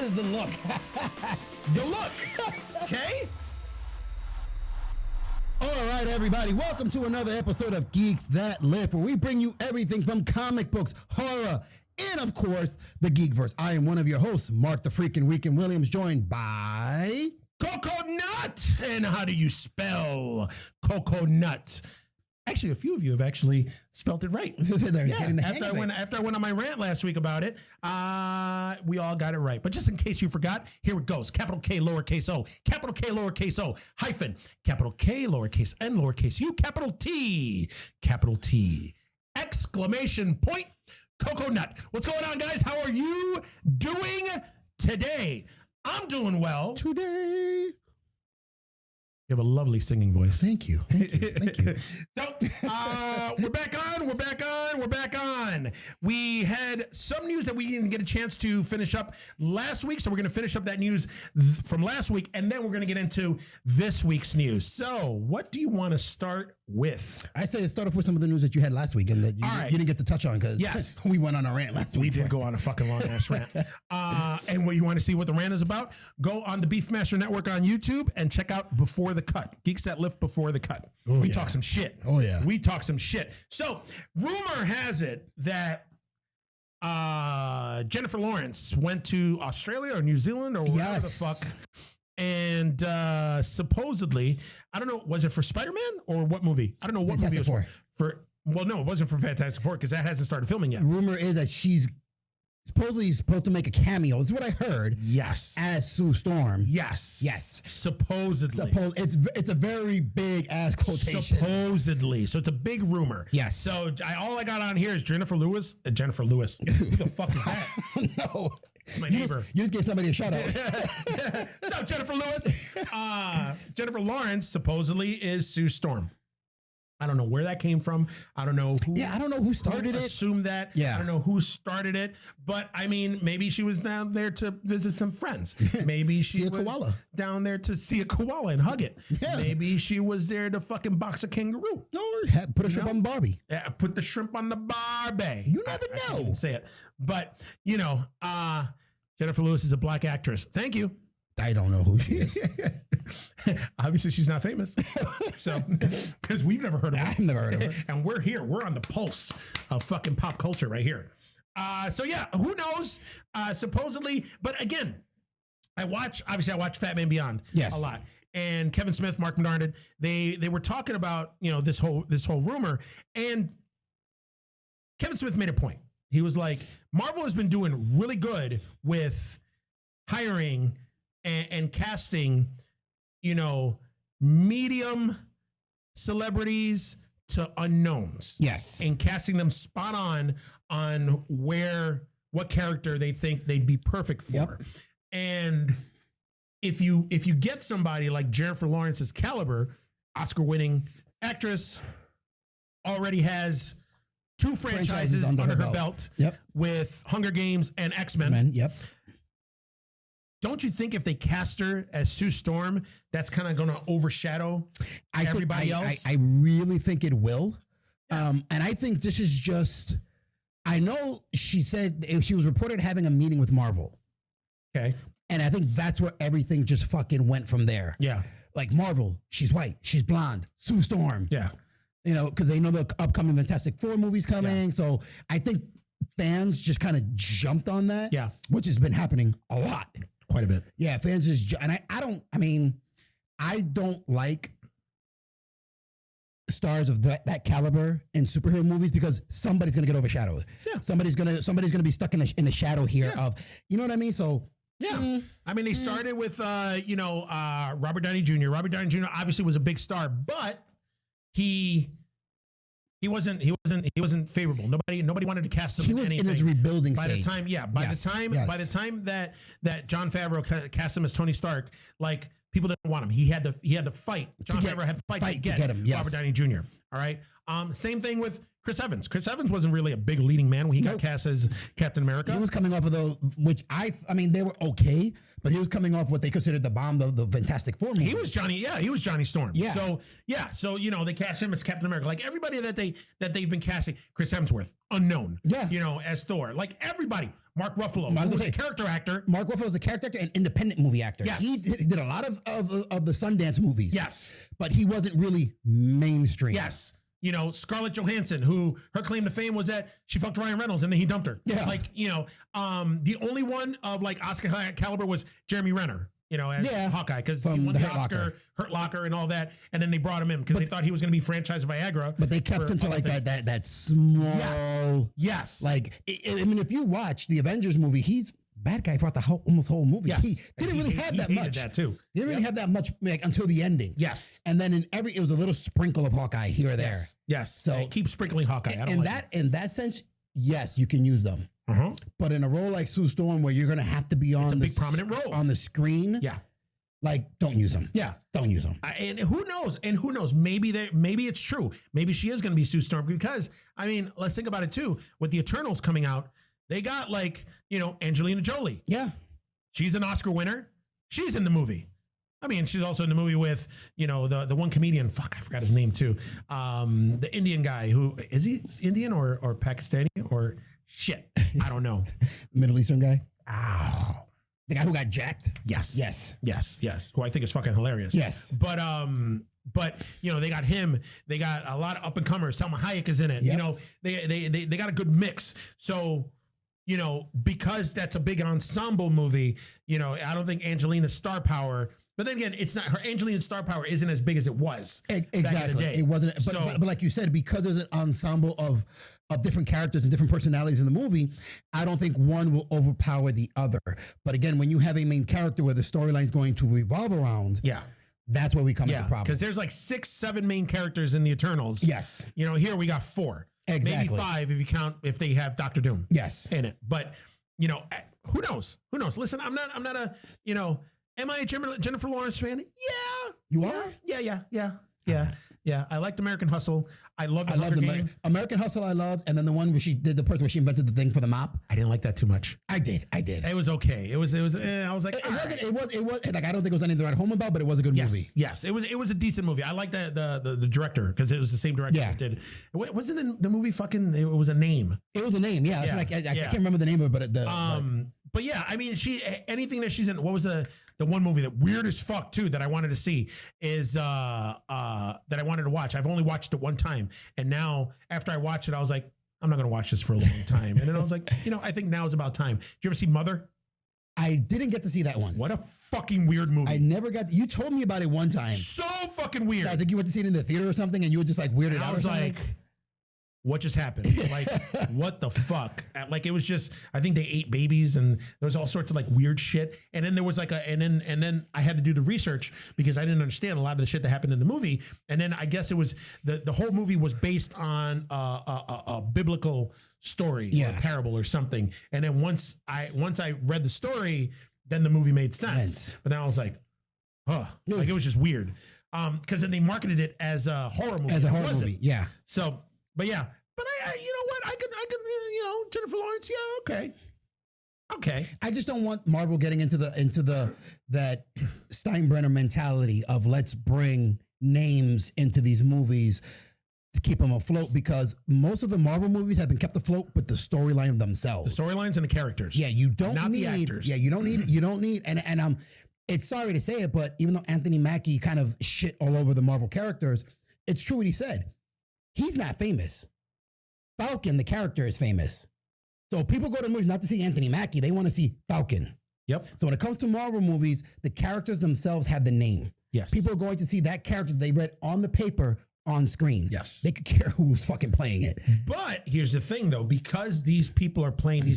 is the look. The look. Okay? All right, everybody. Welcome to another episode of Geeks That Lift, where we bring you everything from comic books, horror, and, of course, the Geekverse. I am one of your hosts, Mark the Freakin' Weekend Williams, joined by... Coconut. And how do you spell coconut? Actually, a few of you have actually spelled it right. After I went on my rant last week about it, we all got it right. But just in case you forgot, here it goes. Capital K, lowercase o, capital K, lowercase o, hyphen, capital K, lowercase n, lowercase u, capital T, exclamation point, coconut. What's going on, guys? How are you doing today? I'm doing well. Today. You have a lovely singing voice. Thank you. So, we're back on. We had some news that we didn't get a chance to finish up last week, so we're going to finish up that news from last week, and then we're going to get into this week's news. So, what do you want to start with? I say let's start off with some of the news that you had last week and that you didn't get to touch on because we went on a rant last week. We did go on a fucking long-ass rant. And what you want to see what the rant is about, go on the Beefmaster Network on YouTube and check out Before the Cut. Geeks That Lift Before the Cut. We talk some shit. Oh, yeah. We talk some shit. So, rumor has it that Jennifer Lawrence went to Australia or New Zealand or wherever the fuck. And supposedly, I don't know, was it for Spider-Man or what movie? I don't know what Fantastic movie it was for. Well, no, it wasn't for Fantastic Four because that hasn't started filming yet. Rumor is that she's supposed to make a cameo. This is what I heard. Yes. As Sue Storm. Yes. Supposedly. It's a very big ass quotation. Supposedly. So it's a big rumor. Yes. So all I got on here is Jennifer Lewis. Jennifer Lewis. Who the fuck is that? No. It's my neighbor. You just gave somebody a shout out. What's up, Jennifer Lewis? Jennifer Lawrence supposedly is Sue Storm. I don't know where that came from. I don't know who. Yeah, I don't know who started it. Assume that. Yeah. I don't know who started it. But I mean, maybe she was down there to visit some friends. Maybe she was koala. down there to see a koala and hug it. Yeah. Maybe she was there to fucking box a kangaroo. Or put a shrimp on Barbie. Yeah, put the shrimp on the Barbie. You never know. I can't even say it. But, Jennifer Lewis is a black actress. Thank you. I don't know who she is. Obviously, she's not famous. So, because we've never heard of her. I've never heard of her. And we're here. We're on the pulse of fucking pop culture right here. So, yeah, who knows? Supposedly. But again, I watch Fat Man Beyond a lot. And Kevin Smith, Mark Menardin, they were talking about, this whole rumor. And Kevin Smith made a point. He was like, Marvel has been doing really good with hiring and casting, medium celebrities to unknowns. Yes. And casting them spot on what character they think they'd be perfect for. Yep. And if you get somebody like Jennifer Lawrence's caliber, Oscar-winning actress, already has 2 franchises under her belt with Hunger Games and X-Men. Yep. Don't you think if they cast her as Sue Storm, that's kind of going to overshadow everybody else? I really think it will. And I think this is just, I know she said she was reported having a meeting with Marvel. Okay. And I think that's where everything just fucking went from there. Yeah. Like Marvel, she's white, she's blonde, Sue Storm. Yeah. Because they know the upcoming Fantastic Four movie's coming. Yeah. So I think fans just kind of jumped on that. Yeah. Which has been happening a lot. Quite a bit. Yeah, fans just, and I don't like stars of that caliber in superhero movies because somebody's gonna get overshadowed. Yeah. Somebody's gonna be stuck in the shadow here of, you know what I mean? So they started with Robert Downey Jr. Robert Downey Jr. obviously was a big star, but he wasn't favorable. Nobody wanted to cast him. He was anything. in his rebuilding by stage. By the time that Jon Favreau cast him as Tony Stark, like people didn't want him. He had to fight. Jon Favreau had to fight to get him. Yes. Robert Downey Jr. All right. Same thing with Chris Evans. Chris Evans wasn't really a big leading man when he got cast as Captain America. He was coming off of those, which I mean, they were okay, but he was coming off what they considered the bomb, the Fantastic Four movie. He was Johnny Storm. Yeah. So they cast him as Captain America. Like everybody that they've been casting, Chris Hemsworth, unknown. Yeah. As Thor. Like everybody. Mark Ruffalo, who was a character actor. Mark Ruffalo was a character actor and independent movie actor. Yes. He did a lot of the Sundance movies. Yes. But he wasn't really mainstream. Yes. Scarlett Johansson, who her claim to fame was that she fucked Ryan Reynolds and then he dumped her. Yeah. The only one of like Oscar caliber was Jeremy Renner, as Hawkeye, because he won the Oscar, Hurt Locker and all that. And then they brought him in because they thought he was going to be franchise Viagra. But they kept him to like that small. Yes. Like, I mean, if you watch the Avengers movie, he's bad guy throughout the almost whole movie. Yes. He didn't really have that much. That too. He didn't really have that much until the ending. Yes. And then it was a little sprinkle of Hawkeye here or there. Yes. So keep sprinkling Hawkeye. In that sense, yes, you can use them. Uh-huh. But in a role like Sue Storm, where you're going to have to be on big prominent role on the screen, like don't use them. Yeah, don't use them. And who knows? Maybe it's true. Maybe she is going to be Sue Storm because I mean, let's think about it too. With the Eternals coming out, they got Angelina Jolie. Yeah, she's an Oscar winner. She's in the movie. I mean, she's also in the movie with, the one comedian. Fuck, I forgot his name too. The Indian guy who is he Indian or Pakistani or shit? I don't know. Middle Eastern guy. Ow. The guy who got jacked. Yes. Who I think is fucking hilarious. Yes. But they got him. They got a lot of up and comers. Salma Hayek is in it. Yep. They got a good mix. So, because that's a big ensemble movie, I don't think Angelina's star power. But then again, it's not her. Angelina's star power isn't as big as it was. Exactly. Back in the day. It wasn't. But like you said, because there's an ensemble of different characters and different personalities in the movie, I don't think one will overpower the other. But again, when you have a main character where the storyline is going to revolve around, that's where we come into the problem. Because there's like 6-7 main characters in the Eternals. Yes. Here we got 4. Exactly. Maybe 5 if they have Doctor Doom. Yes. In it. But, who knows? Listen, I'm not a, am I a Jennifer Lawrence fan? Yeah. You are? Yeah. I liked American Hustle. I loved American Hustle. I loved, and then the one where she did the person where she invented the thing for the mop. I didn't like that too much. I did. It was okay. I was like, it was like, I don't think it was anything to write home about, but it was a good movie. Yes. It was a decent movie. I liked the director because it was the same director that did. Wasn't the movie fucking? It was a name. It was a name. Yeah. I can't remember the name of it, but but yeah, I mean, anything that she's in. What was the one movie that weird as fuck too that I wanted to see is that I wanted to watch. I've only watched it one time, and now after I watched it, I was like, I'm not going to watch this for a long time. And then I was like, I think now is about time. Did you ever see Mother? I didn't get to see that one. What a fucking weird movie. I never got. You told me about it one time. So fucking weird. I think you went to see it in the theater or something, and you were just like weirded out. I was like, what just happened? Like, what the fuck? Like, it was just, I think they ate babies and there was all sorts of like weird shit. And then there was like and then I had to do the research because I didn't understand a lot of the shit that happened in the movie. And then I guess it was the whole movie was based on a biblical story or a parable or something. And then once I read the story, then the movie made sense. But then I was like, like it was just weird. Because then they marketed it as a horror movie. As a horror movie, yeah. So, but yeah, but I you know what? I could, Jennifer Lawrence, okay. I just don't want Marvel getting into that Steinbrenner mentality of let's bring names into these movies to keep them afloat, because most of the Marvel movies have been kept afloat with the storyline themselves. The storylines and the characters. Yeah, you don't not need the actors. Yeah, you don't need, and it's sorry to say it, but even though Anthony Mackie kind of shit all over the Marvel characters, it's true what he said. He's not famous. Falcon, the character, is famous. So people go to movies not to see Anthony Mackie. They want to see Falcon. Yep. So when it comes to Marvel movies, the characters themselves have the name. Yes. People are going to see that character they read on the paper on screen. Yes. They could care who's fucking playing it. But here's the thing, though, because these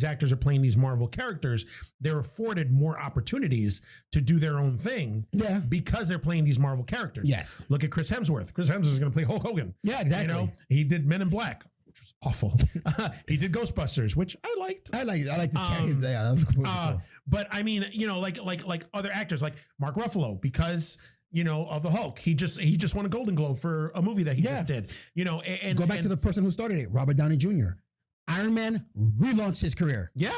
actors are playing these Marvel characters, they're afforded more opportunities to do their own thing. Yeah. Because they're playing these Marvel characters. Yes. Look at Chris Hemsworth. Chris Hemsworth is going to play Hulk Hogan. Yeah, exactly. He did Men in Black, which was awful. He did Ghostbusters, which I liked. I like this character. Yeah, that was cool. But I mean, like other actors like Mark Ruffalo, because of the Hulk. He just won a Golden Globe for a movie that he just did. And go back to the person who started it, Robert Downey Jr. Iron Man relaunched his career. Yeah.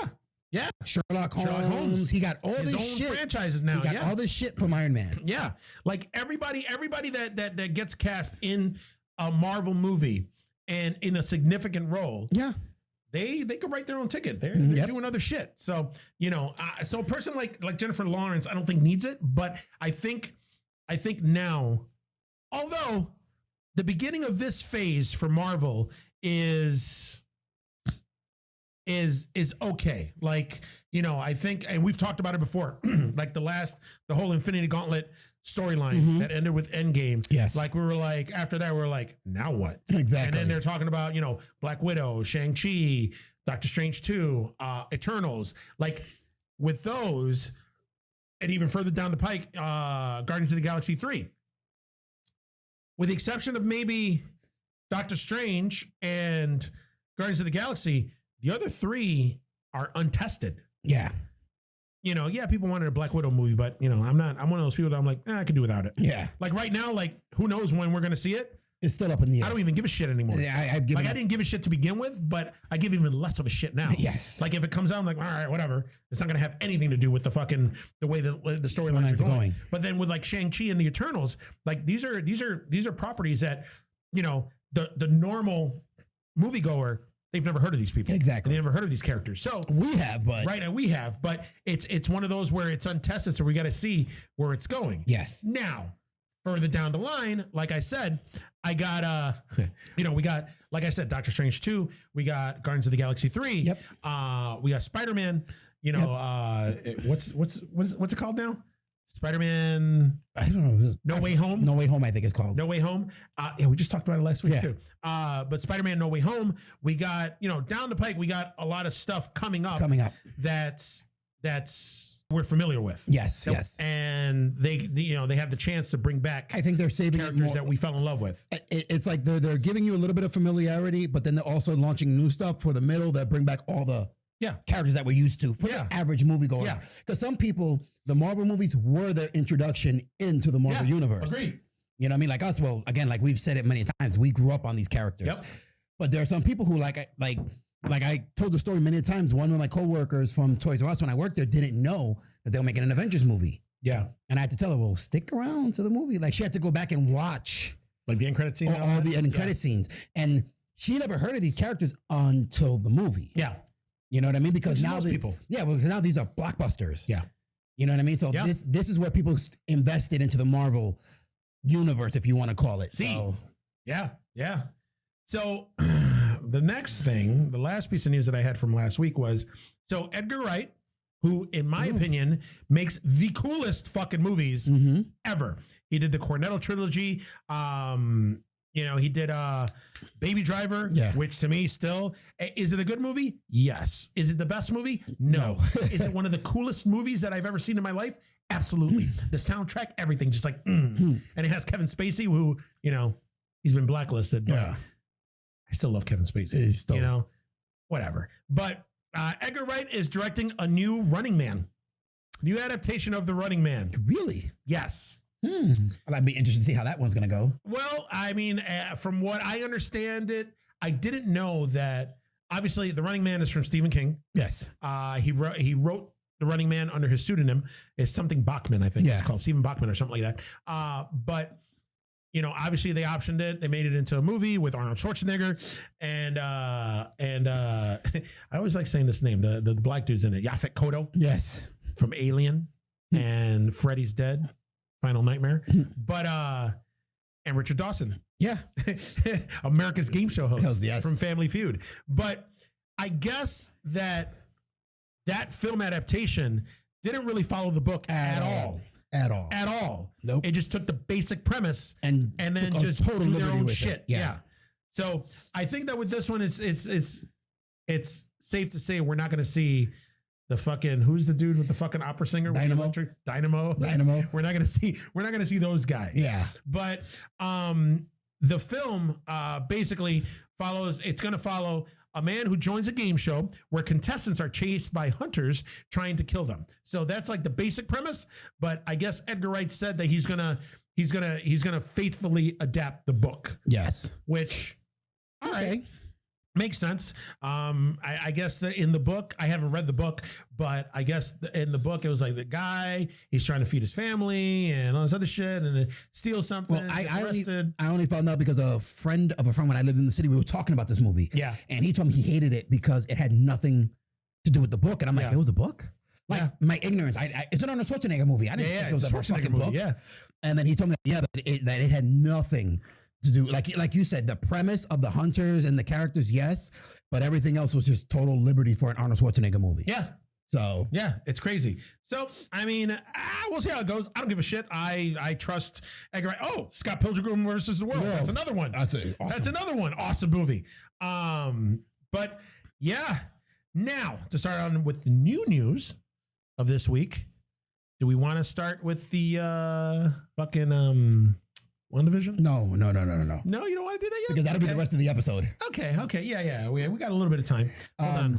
Sherlock Holmes. He got all his this own shit. Franchises now. He got all this shit from Iron Man. Yeah. Like everybody that gets cast in a Marvel movie and in a significant role. Yeah. They could write their own ticket. They're doing other shit. So, so a person like Jennifer Lawrence, I don't think needs it, but I think now, although the beginning of this phase for Marvel is okay. Like, I think, and we've talked about it before, like the whole Infinity Gauntlet storyline that ended with Endgame. Yes. Like we were like, after that, we were like, now what? Exactly. And then they're talking about, Black Widow, Shang-Chi, Doctor Strange 2, Eternals. Like with those, and even further down the pike, Guardians of the Galaxy 3. With the exception of maybe Doctor Strange and Guardians of the Galaxy, the other three are untested. Yeah. People wanted a Black Widow movie, but I'm one of those people that I'm like, I could do without it. Yeah. Like right now, like who knows when we're going to see it? It's still up in the air. I don't even give a shit anymore. Yeah, I didn't give a shit to begin with, but I give even less of a shit now. Yes. Like if it comes out, I'm like, all right, whatever. It's not going to have anything to do with the way the storylines are going. But then with like Shang-Chi and the Eternals, like these are properties that, the normal moviegoer, they've never heard of these people. Exactly. They never heard of these characters. So we have, but it's one of those where it's untested. So we got to see where it's going. Yes. Now, further down the line, like I said, I got we got, like I said, Doctor Strange 2. We got Guardians of the Galaxy 3. Yep. We got Spider-Man. What's it called now? Spider-Man. I don't know. No Way Home. No Way Home, I think it's called. No Way Home. We just talked about it last week too. But Spider-Man No Way Home. We got, down the pike, we got a lot of stuff coming up. That's we're familiar with. Yes. And they have the chance to bring back. I think they're saving characters that we fell in love with. It's like they're giving you a little bit of familiarity, but then they're also launching new stuff for the middle that bring back all the characters that we're used to for the average moviegoer. Yeah. Because some people, the Marvel movies were their introduction into the Marvel universe. Agreed. You know what I mean? Like us, well, again, like we've said it many times, we grew up on these characters. Yep. But there are some people who like I told the story many times. One of my coworkers from Toys R Us when I worked there didn't know that they were making an Avengers movie. Yeah. And I had to tell her, well, stick around to the movie. Like she had to go back and watch like the end credit scene, all the end credit scenes. And she never heard of these characters until the movie. Yeah. You know what I mean? Because now people. Yeah, because now these are blockbusters. Yeah. You know what I mean? So this is where people invested into the Marvel universe, if you want to call it. So. Yeah. So the next thing, the last piece of news that I had from last week was, so Edgar Wright, who in my opinion makes the coolest fucking movies ever. He did the Cornetto trilogy. He did Baby Driver, which to me still, is it a good movie? Yes. Is it the best movie? No. Is it one of the coolest movies that I've ever seen in my life? Absolutely. The soundtrack, everything, just like, And it has Kevin Spacey, who, he's been blacklisted, but I still love Kevin Spacey. Still. Whatever. But Edgar Wright is directing a new Running Man. New adaptation of The Running Man. Really? Yes. I'd be interested to see how that one's going to go. Well, I mean, from what I understand I didn't know that, obviously, The Running Man is from Stephen King. Yes. He wrote The Running Man under his pseudonym. It's something Bachman, I think. It's called Stephen Bachman or something like that. But, obviously they optioned it. They made it into a movie with Arnold Schwarzenegger. And I always like saying this name. The black dude's in it. Yaphet Kotto. Yes. From Alien and Freddy's Dead. Final Nightmare, but and Richard Dawson, America's Game Show host from Family Feud. But I guess that film adaptation didn't really follow the book at all. Nope. It just took the basic premise and then just do their own shit. Yeah. So I think that with this one, it's safe to say we're not going to see the fucking, who's the dude with the fucking opera singer? Dynamo. We're not gonna see those guys. Yeah. But the film basically it's gonna follow a man who joins a game show where contestants are chased by hunters trying to kill them. So that's like the basic premise. But I guess Edgar Wright said that he's gonna he's gonna faithfully adapt the book. Yes. Which, all right. Makes sense. I guess that in the book, I haven't read the book, but I guess in the book, it was like the guy, he's trying to feed his family and all this other shit and then steal something. Well, I only found out because a friend of a friend when I lived in the city, we were talking about this movie. Yeah. And he told me he hated it because it had nothing to do with the book. And I'm like, it was a book? Like my ignorance. It's an Arnold Schwarzenegger movie. I didn't think it was a fucking book. Yeah. And then he told me, that it had nothing to do, like you said, the premise of the hunters and the characters, yes, but everything else was just total liberty for an Arnold Schwarzenegger movie. Yeah. So yeah, it's crazy. So I mean, we'll see how it goes. I don't give a shit. I trust Edgar Wright. Oh, Scott Pilgrim versus the World. That's another one. That's another one. Awesome movie. But yeah. Now to start on with the new news of this week. Do we want to start with the fucking WandaVision? No. No, you don't want to do that yet? Because that'll be the rest of the episode. Okay. Yeah. We got a little bit of time.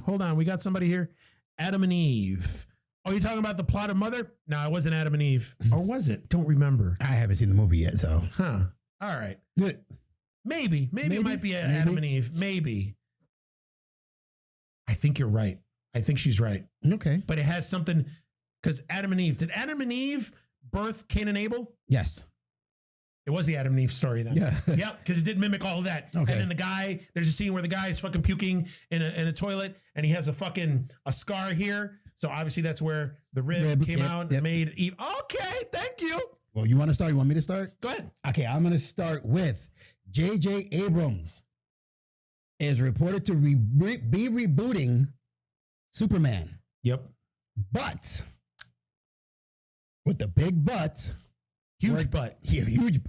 Hold on. We got somebody here. Adam and Eve. Oh, you talking about the plot of Mother? No, it wasn't Adam and Eve. Or was it? Don't remember. I haven't seen the movie yet, so. Huh. All right. Good. Maybe it might be Adam and Eve. Maybe. I think you're right. I think she's right. Okay. But it has something, because Adam and Eve. Did Adam and Eve birth Cain and Abel? Yes. It was the Adam and Eve story then. Yeah. Yeah, because it did mimic all of that. Okay. And then the guy, there's a scene where the guy is fucking puking in a toilet and he has a scar here. So obviously that's where the rib came out and made Eve. Okay, thank you. Well, you want to start? You want me to start? Go ahead. Okay, I'm going to start with J.J. Abrams is reported to be rebooting Superman. Yep. But, with the big but... Huge butt. Huge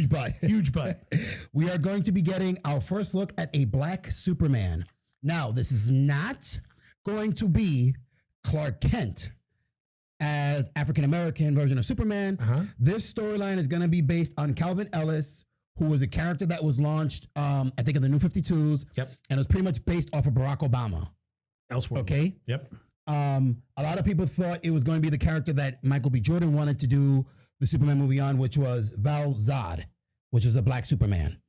butt. Huge butt. We are going to be getting our first look at a black Superman. Now, this is not going to be Clark Kent as African-American version of Superman. Uh-huh. This storyline is going to be based on Calvin Ellis, who was a character that was launched, I think, in the New 52s. Yep. And it was pretty much based off of Barack Obama. Elsewhere. Okay? Yep. A lot of people thought it was going to be the character that Michael B. Jordan wanted to do the Superman movie on, which was Val Zod, which is a black Superman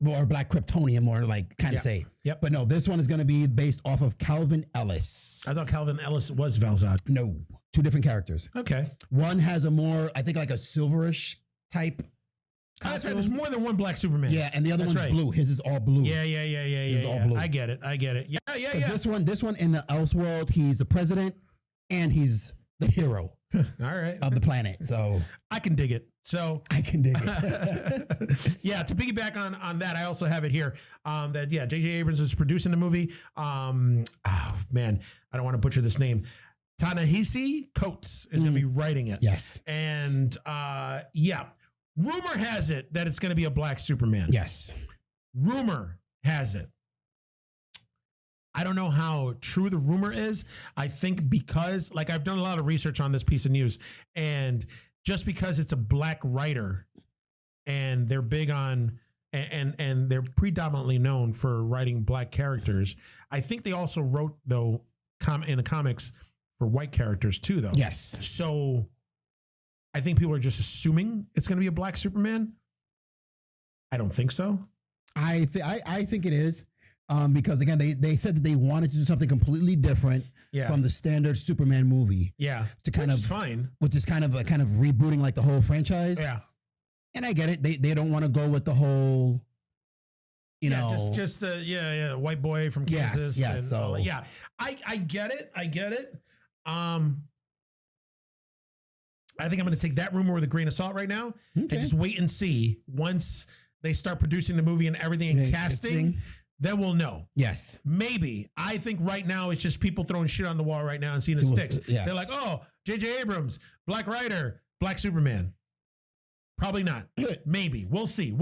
or black Kryptonian, more like kind of say. Yep. But no, this one is going to be based off of Calvin Ellis. I thought Calvin Ellis was Val Zod. No, two different characters. Okay. One has a more, I think, like a silverish type. That's right. There's more than one black Superman. Yeah, and the other one's blue. His is all blue. Yeah. His is all blue. I get it. Yeah. This one in the Elseworld, he's the president and he's the hero. All right. Of the planet. So I can dig it. Yeah, to piggyback on that, I also have it here. J.J. Abrams is producing the movie. Oh man, I don't want to butcher this name. Ta-Nehisi Coates is going to be writing it. Yes. And rumor has it that it's going to be a black Superman. Yes. Rumor has it. I don't know how true the rumor is. I think because, like, I've done a lot of research on this piece of news, and just because it's a black writer and they're big on, and they're predominantly known for writing black characters, I think they also wrote, though, in the comics for white characters too, though. Yes. So I think people are just assuming it's going to be a black Superman. I don't think so. I think it is. Because again, they said that they wanted to do something completely different from the standard Superman movie. Yeah, to kind which is fine. Which is kind of rebooting like the whole franchise. Yeah, and I get it. They don't want to go with the whole, just white boy from Kansas. Yes. So I get it. I think I'm going to take that rumor with a grain of salt right now and just wait and see once they start producing the movie and everything and casting. Then we'll know. Yes. Maybe. I think right now it's just people throwing shit on the wall right now and seeing the sticks. Yeah. They're like, oh, J.J. Abrams, black writer, black Superman. Probably not. Maybe. We'll see.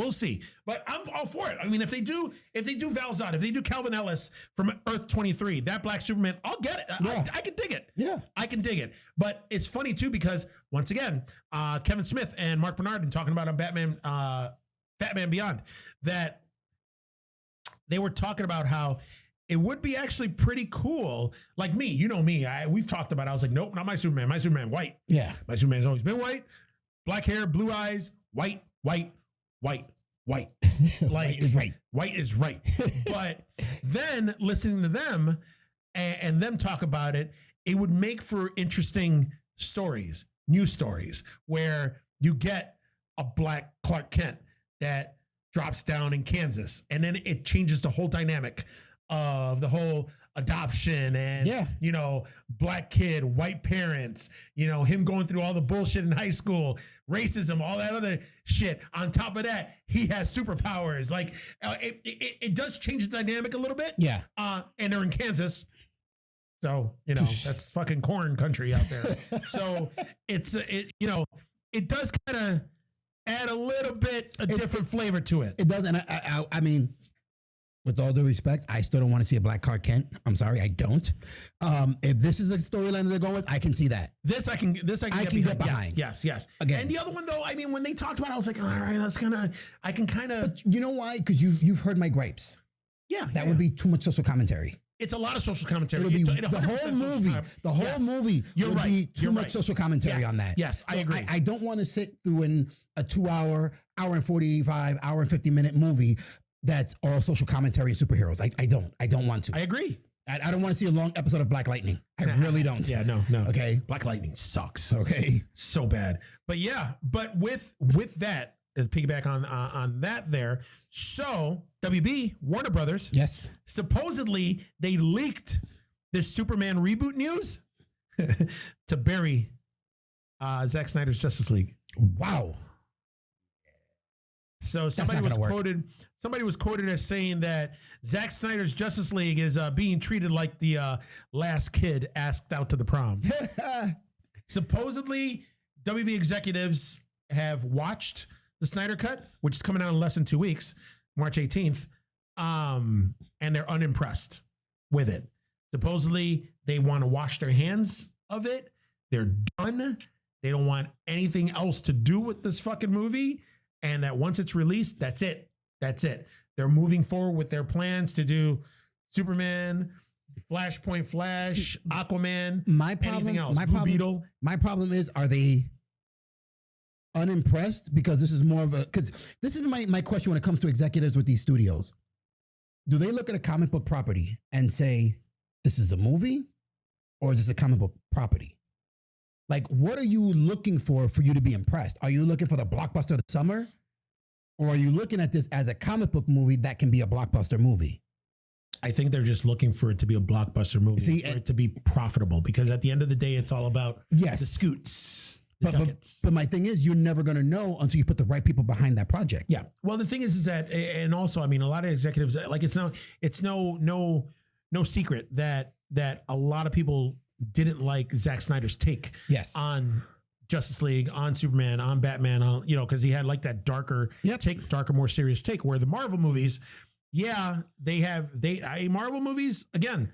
But I'm all for it. I mean, if they do Val Zod, if they do Calvin Ellis from Earth 23, that black Superman, I'll get it. Yeah. I can dig it. Yeah. I can dig it. But it's funny too, because once again, Kevin Smith and Mark Bernard been talking about on Batman Beyond that they were talking about how it would be actually pretty cool. Like me, you know me, we've talked about it. I was like, nope, not my Superman. My Superman, white. Yeah. My Superman's always been white, black hair, blue eyes, white. white. Like white is right. White is right. But then listening to them and them talk about it, it would make for interesting stories, news stories, where you get a black Clark Kent that drops down in Kansas, and then it changes the whole dynamic of the whole adoption and, you know, black kid, white parents, you know, him going through all the bullshit in high school, racism, all that other shit. On top of that, he has superpowers. Like it does change the dynamic a little bit. Yeah. And they're in Kansas. So, you know, that's fucking corn country out there. So you know, it does kind of add a little bit a different flavor to it. It does. And I mean, with all due respect, I still don't want to see a black Clark Kent. I'm sorry, I don't. If this is a storyline they're going with, I can see that. This I can get behind. Yes. Again. And the other one though, I mean, when they talked about it, I was like, all right, I can kind of. But you know why? Because you've heard my gripes. Yeah. That would be too much social commentary. It's a lot of social commentary. It'll be the whole movie. The whole movie would be too much social commentary on that. Yes, I agree. I don't want to sit through a 2 hour and 45, hour and 50-minute movie that's all social commentary and superheroes. I don't want to. I agree. I don't want to see a long episode of Black Lightning. I really don't. Yeah, no. Okay. Black Lightning sucks. Okay. So bad. But yeah, but with that, piggyback on that there. So WB, Warner Brothers. Yes. Supposedly they leaked this Superman reboot news to bury Zack Snyder's Justice League. Wow. So somebody was quoted as saying that Zack Snyder's Justice League is being treated like the last kid asked out to the prom. Supposedly, WB executives have watched the Snyder Cut, which is coming out in less than 2 weeks, March 18th, and they're unimpressed with it. Supposedly, they want to wash their hands of it. They're done. They don't want anything else to do with this fucking movie. And that once it's released, that's it. That's it. They're moving forward with their plans to do Superman, Flashpoint Flash, Aquaman, anything else. Blue Beetle. My problem is, are they unimpressed? Because this is more of because this is my question when it comes to executives with these studios. Do they look at a comic book property and say, this is a movie or is this a comic book property? Like, what are you looking for you to be impressed? Are you looking for the blockbuster of the summer? Or are you looking at this as a comic book movie that can be a blockbuster movie? I think they're just looking for it to be a blockbuster movie, for it to be profitable, because at the end of the day, it's all about the scoots, the ducats. But my thing is, you're never going to know until you put the right people behind that project. Yeah. Well, the thing is that, and also, I mean, a lot of executives, like it's no secret that a lot of people didn't like Zack Snyder's take on Justice League, on Superman, on Batman, on, you know, because he had like that darker take, more serious take, where the Marvel movies, Marvel movies, again,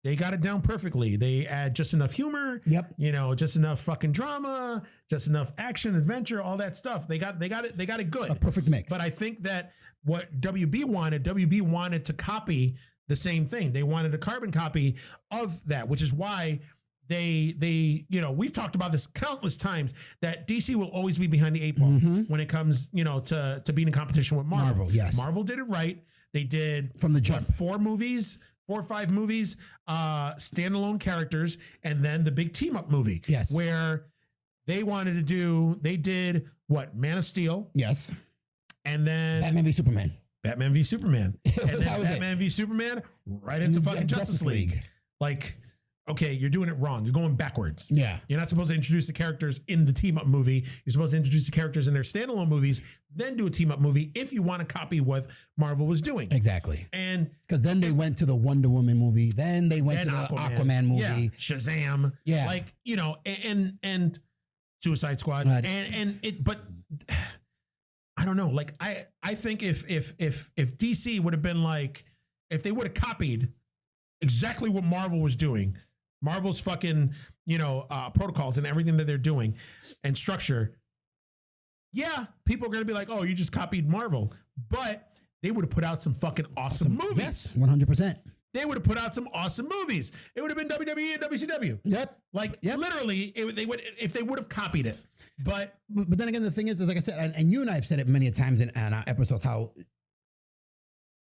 they got it down perfectly. They add just enough humor, you know, just enough fucking drama, just enough action, adventure, all that stuff. They got it good. A perfect mix. But I think that what WB wanted to copy the same thing. They wanted a carbon copy of that, which is why they you know, we've talked about this countless times, that DC will always be behind the 8 ball when it comes, you know, to being in competition with Marvel. Marvel did it right. They did from the jump 4 or 5 movies, standalone characters, and then the big team up movie. Yes. Where they did what? Man of Steel. Yes. And then Batman v Superman. And then Batman v Superman right into fucking Justice League. Like, okay, you're doing it wrong. You're going backwards. Yeah. You're not supposed to introduce the characters in the team up movie. You're supposed to introduce the characters in their standalone movies, then do a team up movie if you want to copy what Marvel was doing. Exactly. And because then they went to the Wonder Woman movie, then they went to the Aquaman movie. Yeah. Shazam. Yeah. Like, you know, and Suicide Squad. Right. But I don't know. Like, I think if DC would have been like, if they would have copied exactly what Marvel was doing, Marvel's fucking, you know, protocols and everything that they're doing and structure, people are going to be like, oh, you just copied Marvel. But they would have put out some fucking awesome movies. Yes, 100%. they would have put out some awesome movies. It would have been WWE and WCW. Yep. Literally, they would if they would have copied it. But then again, the thing is like I said, and you and I have said it many times in our episodes, how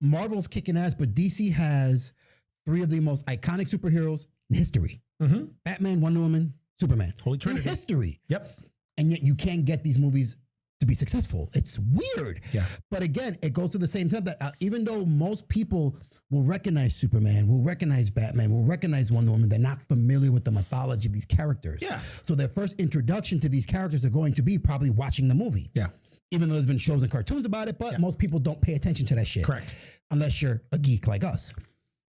Marvel's kicking ass, but DC has 3 of the most iconic superheroes in history. Mm-hmm. Batman, Wonder Woman, Superman. Holy Trinity. In history. Yep. And yet you can't get these movies to be successful. It's weird. Yeah. But again, it goes to the same time that even though most people will recognize Superman, will recognize Batman, will recognize Wonder Woman, they're not familiar with the mythology of these characters. Yeah. So their first introduction to these characters are going to be probably watching the movie. Yeah. Even though there's been shows and cartoons about it, but most people don't pay attention to that shit. Correct. Unless you're a geek like us.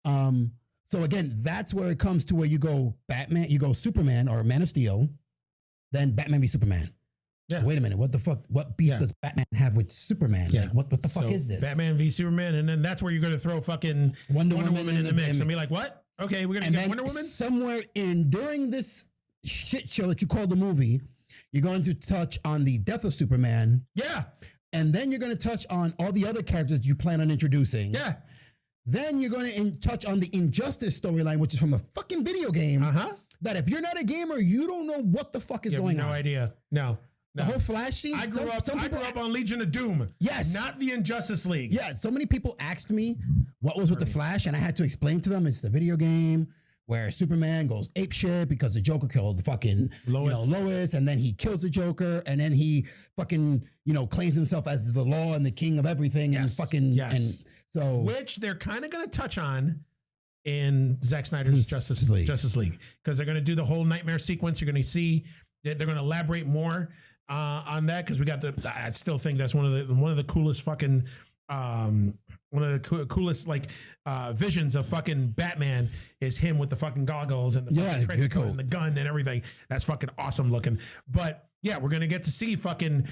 So again, that's where it comes to where you go Batman, you go Superman or Man of Steel, then Batman v Superman. Yeah. Wait a minute. What the fuck? What beef does Batman have with Superman? Yeah. Like, what the fuck is this? Batman v Superman, and then that's where you're going to throw fucking Wonder Woman in the mix and be like, what? Okay, we're going to get Wonder Woman? Somewhere during this shit show that you call the movie, you're going to touch on the death of Superman. Yeah. And then you're going to touch on all the other characters you plan on introducing. Yeah. Then you're going to touch on the Injustice storyline, which is from a fucking video game. Uh-huh. That if you're not a gamer, you don't know what the fuck is going on. No idea. No. The whole Flash scene. I grew up on Legion of Doom. Yes. Not the Injustice League. Yeah. So many people asked me what was with the Flash, and I had to explain to them it's the video game where Superman goes apeshit because the Joker killed fucking Lois, and then he kills the Joker, and then he fucking claims himself as the law and the king of everything, and fucking and so which they're kind of going to touch on in Zack Snyder's Justice League because they're going to do the whole nightmare sequence. You're going to see that they're going to elaborate more on that because we got I still think that's one of the coolest fucking one of the coolest visions of fucking Batman is him with the fucking goggles and the fucking trench coat and the gun and everything. That's fucking awesome looking. But yeah, we're gonna get to see fucking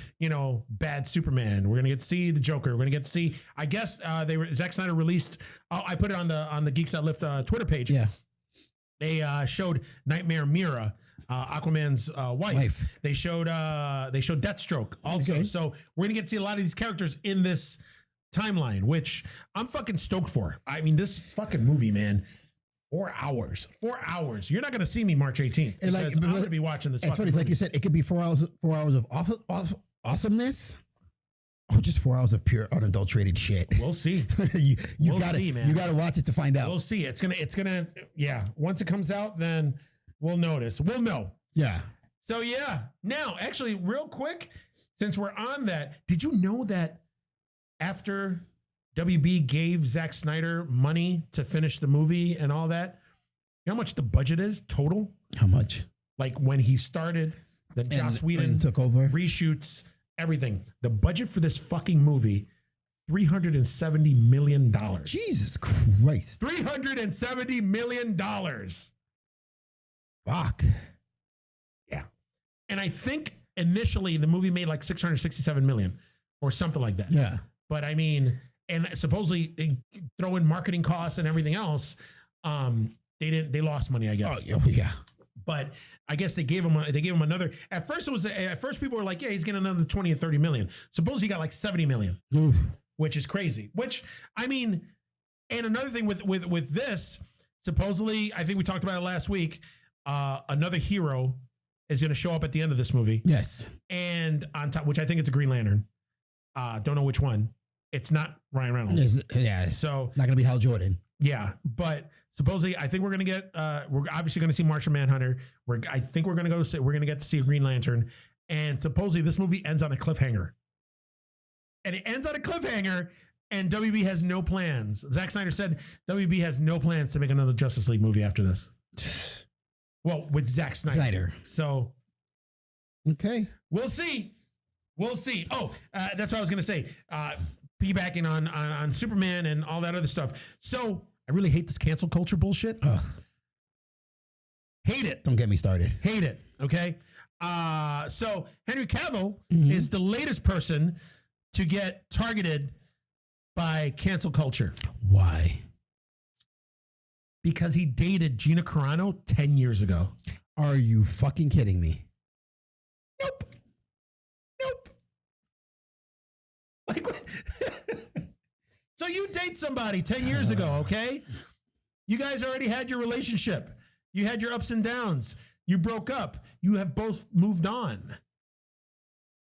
bad Superman. We're gonna get to see the Joker. We're gonna get to see. I guess Zack Snyder released. I put it on the Geeks That Lift Twitter page. Yeah, they showed Nightmare Mira. Aquaman's wife. They showed Deathstroke also. Okay. So we're gonna get to see a lot of these characters in this timeline, which I'm fucking stoked for. I mean, this fucking movie, man. 4 hours. 4 hours. You're not gonna see me March 18th because I'm gonna be watching this. It's funny. It's like you said, it could be 4 hours. 4 hours of awesomeness. Or just 4 hours of pure unadulterated shit. We'll see. We'll see, man. You gotta watch it to find out. We'll see. It's gonna. Yeah. Once it comes out, then we'll notice. We'll know. Yeah. So yeah. Now, actually, real quick, since we're on that, did you know that after WB gave Zack Snyder money to finish the movie and all that, you know how much the budget is total? How much? Like when he started, then Joss Whedon took over, reshoots, everything. The budget for this fucking movie, $370 million. Jesus Christ. $370 million. Fuck. Yeah. And I think initially the movie made like $667 million or something like that. Yeah. But I mean, and supposedly throw in marketing costs and everything else. They lost money, I guess. Oh yeah. But I guess they gave him another. At first people were like, yeah, he's getting another 20 or 30 million. Suppose he got like 70 million, which is crazy. Which I mean, and another thing with this, supposedly, I think we talked about it last week. Another hero is going to show up at the end of this movie. Yes. And on top, which I think it's a Green Lantern. Don't know which one. It's not Ryan Reynolds. Yeah. So not going to be Hal Jordan. Yeah. But supposedly, I think we're going to get, we're obviously going to see Martian Manhunter. I think we're going to get to see a Green Lantern. And supposedly this movie ends on a cliffhanger. And it ends on a cliffhanger. And WB has no plans. Zack Snyder said WB has no plans to make another Justice League movie after this. Well, with Zack Snyder. So, okay. We'll see. We'll see. Oh, that's what I was going to say. Piggybacking on Superman and all that other stuff. So, I really hate this cancel culture bullshit. Ugh. Hate it. Don't get me started. Hate it. Okay. So, Henry Cavill is the latest person to get targeted by cancel culture. Why? Because he dated Gina Carano 10 years ago. Are you fucking kidding me? Nope. Like, so you date somebody 10 years ago, okay? You guys already had your relationship. You had your ups and downs. You broke up. You have both moved on.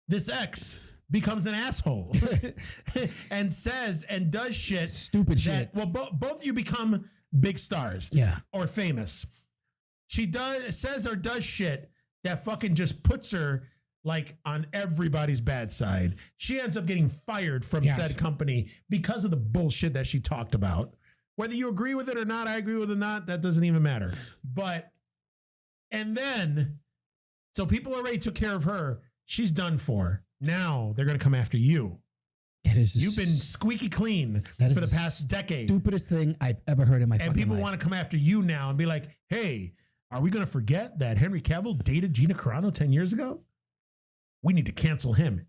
This ex becomes an asshole and says and does shit. Stupid shit. Well, both of you become big stars. Yeah. Or famous. She says or does shit that fucking just puts her like on everybody's bad side. She ends up getting fired from said company because of the bullshit that she talked about. Whether you agree with it or not, I agree with it or not, that doesn't even matter. And then, so people already took care of her. She's done for. Now they're going to come after you. You've been squeaky clean for the past decade. Stupidest thing I've ever heard in my fucking life. And people want to come after you now and be like, hey, are we going to forget that Henry Cavill dated Gina Carano 10 years ago? We need to cancel him.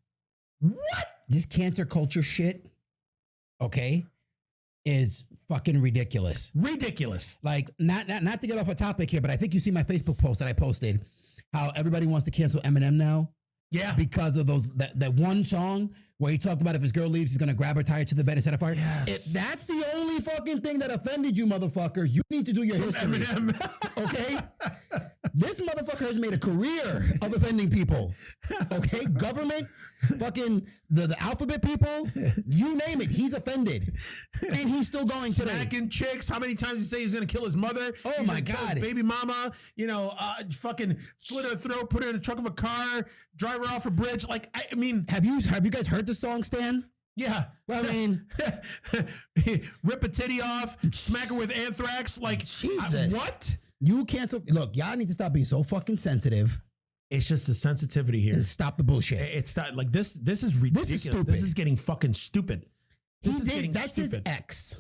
What? This cancer culture shit, okay, is fucking ridiculous. Ridiculous. Like, not to get off a topic here, but I think you see my Facebook post that I posted, how everybody wants to cancel Eminem now. Yeah. Because of that one song where he talked about if his girl leaves, he's going to grab her, tie her to the bed and set her fire. Yes. If that's the only fucking thing that offended you motherfuckers, you need to do your history. Eminem. Okay? This motherfucker has made a career of offending people. Okay? Government, fucking the alphabet people, you name it, he's offended. And he's still going today. Smacking chicks. How many times did he say he's going to kill his mother? Oh my God. Baby mama, fucking split her throat, put her in the trunk of a car, drive her off a bridge. Like, I mean. Have you guys heard the song, Stan? Yeah. Well, I mean. Rip a titty off, smack her with anthrax. Like, Jesus. What? You cancel. Look, y'all need to stop being so fucking sensitive. It's just the sensitivity here. And stop the bullshit. It's not like this. This is ridiculous. This is stupid. This is getting fucking stupid. That's his ex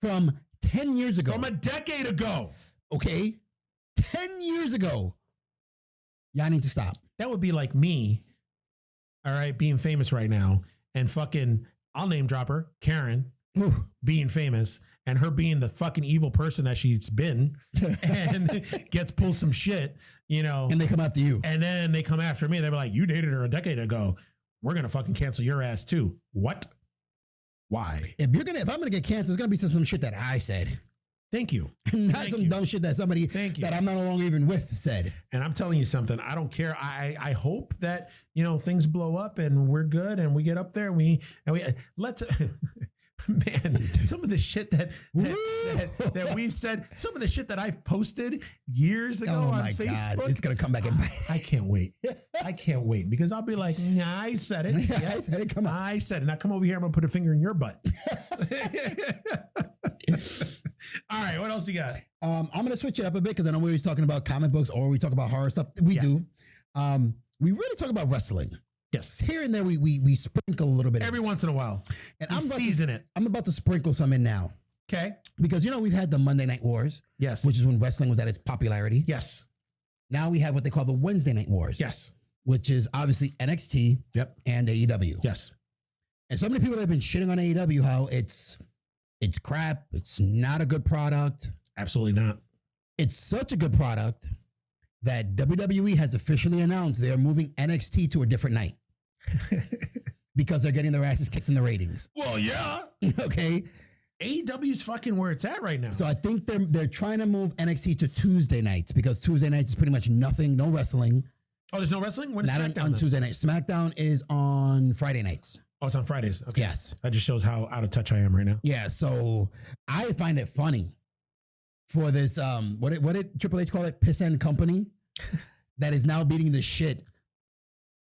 from 10 years ago. From a decade ago. Okay? 10 years ago. Y'all need to stop. That would be like me, all right, being famous right now and fucking, I'll name drop her, Karen, being famous and her being the fucking evil person that she's been and gets pulled some shit, And they come after you. And then they come after me. They're like, you dated her a decade ago. We're going to fucking cancel your ass too. What? Why? If I'm going to get canceled, it's going to be some shit that I said. Thank you. Not some dumb shit that somebody that I'm not along even with said. And I'm telling you something. I don't care. I hope that, things blow up and we're good and we get up there and we let's man, some of the shit that we've said, some of the shit that I've posted years ago on Facebook. God, it's going to come back and bite. I can't wait. I can't wait because I'll be like, nah, I said it. Yeah, I said it. Come on. I said it. Now come over here. I'm going to put a finger in your butt. All right. What else you got? I'm going to switch it up a bit because I know we're always talking about comic books or we talk about horror stuff. We do. We really talk about wrestling. Yes. Here and there, we sprinkle a little bit. Every once in a while. And I'm about to sprinkle some in now. Okay. Because, we've had the Monday Night Wars. Yes. Which is when wrestling was at its popularity. Yes. Now we have what they call the Wednesday Night Wars. Yes. Which is obviously NXT. Yep. And AEW. Yes. And so many people have been shitting on AEW, how it's crap. It's not a good product. Absolutely not. It's such a good product that WWE has officially announced they're moving NXT to a different night because they're getting their asses kicked in the ratings. Well, yeah. Okay. AEW's fucking where it's at right now. So I think they're trying to move NXT to Tuesday nights because Tuesday nights is pretty much nothing, no wrestling. Oh, there's no wrestling? When is SmackDown on Tuesday night. SmackDown is on Friday nights. Oh, it's on Fridays. Okay. Yes. That just shows how out of touch I am right now. Yeah. So I find it funny for this, what did Triple H call it? Piss End Company that is now beating the shit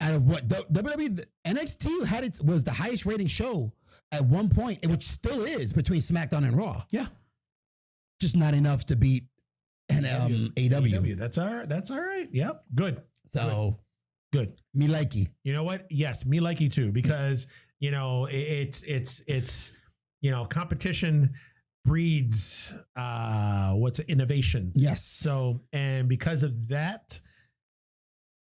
out of what WWE NXT was the highest rating show at one point, which still is between SmackDown and Raw. Yeah. Just not enough to beat AEW. That's all right. Yep. Good. So good. Me likey. You know what? Yes, me likey too, because it's competition breeds innovation. Yes. So, and because of that,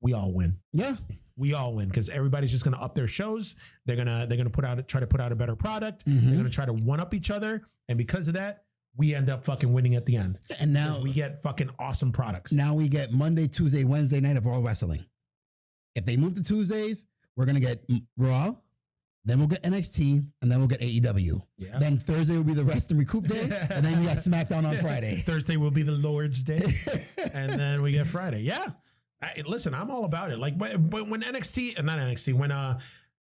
we all win. Yeah. We all win because everybody's just going to up their shows. They're gonna try to put out a better product. Mm-hmm. They're gonna try to one up each other, and because of that, we end up fucking winning at the end. And now we get fucking awesome products. Now we get Monday, Tuesday, Wednesday night of Raw wrestling. If they move to Tuesdays, we're gonna get Raw, Then we'll get NXT, and then we'll get AEW. Yeah. Then Thursday will be the rest and recoup day, and then we got SmackDown on Friday. Thursday will be the Lord's Day, and then we get Friday. Yeah. Listen, I'm all about it. Like when NXT, not NXT, when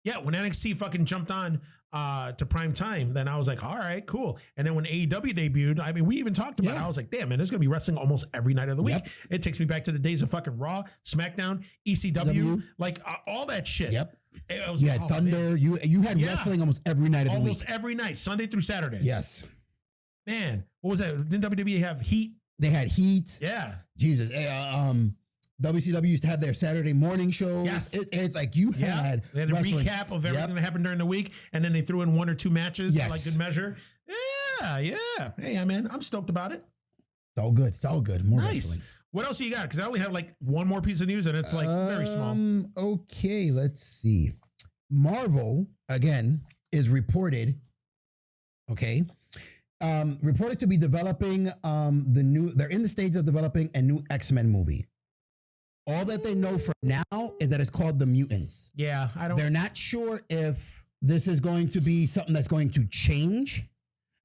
NXT fucking jumped on to prime time, then I was like, all right, cool. And then when AEW debuted, I mean, we even talked about it. I was like, damn, man, there's going to be wrestling almost every night of the week. Yep. It takes me back to the days of fucking Raw, SmackDown, ECW, like all that shit. Yep. You had Thunder. Man. You had wrestling almost every night of the week. Almost every night, Sunday through Saturday. Yes. Man, what was that? Didn't WWE have Heat? They had Heat. Yeah. Jesus. WCW used to have their Saturday morning shows. Yes. It's like you had They had a recap of everything that happened during the week, and then they threw in 1 or 2 matches for like good measure. Yeah. Hey, man, I'm stoked about it. It's all good. It's all good. More wrestling. What else you got? Because I only have like one more piece of news, and it's like very small. Okay, let's see. Marvel, again, is reported, reported to be developing they're in the stage of developing a new X-Men movie. All that they know for now is that it's called The Mutants. Yeah, They're not sure if this is going to be something that's going to change.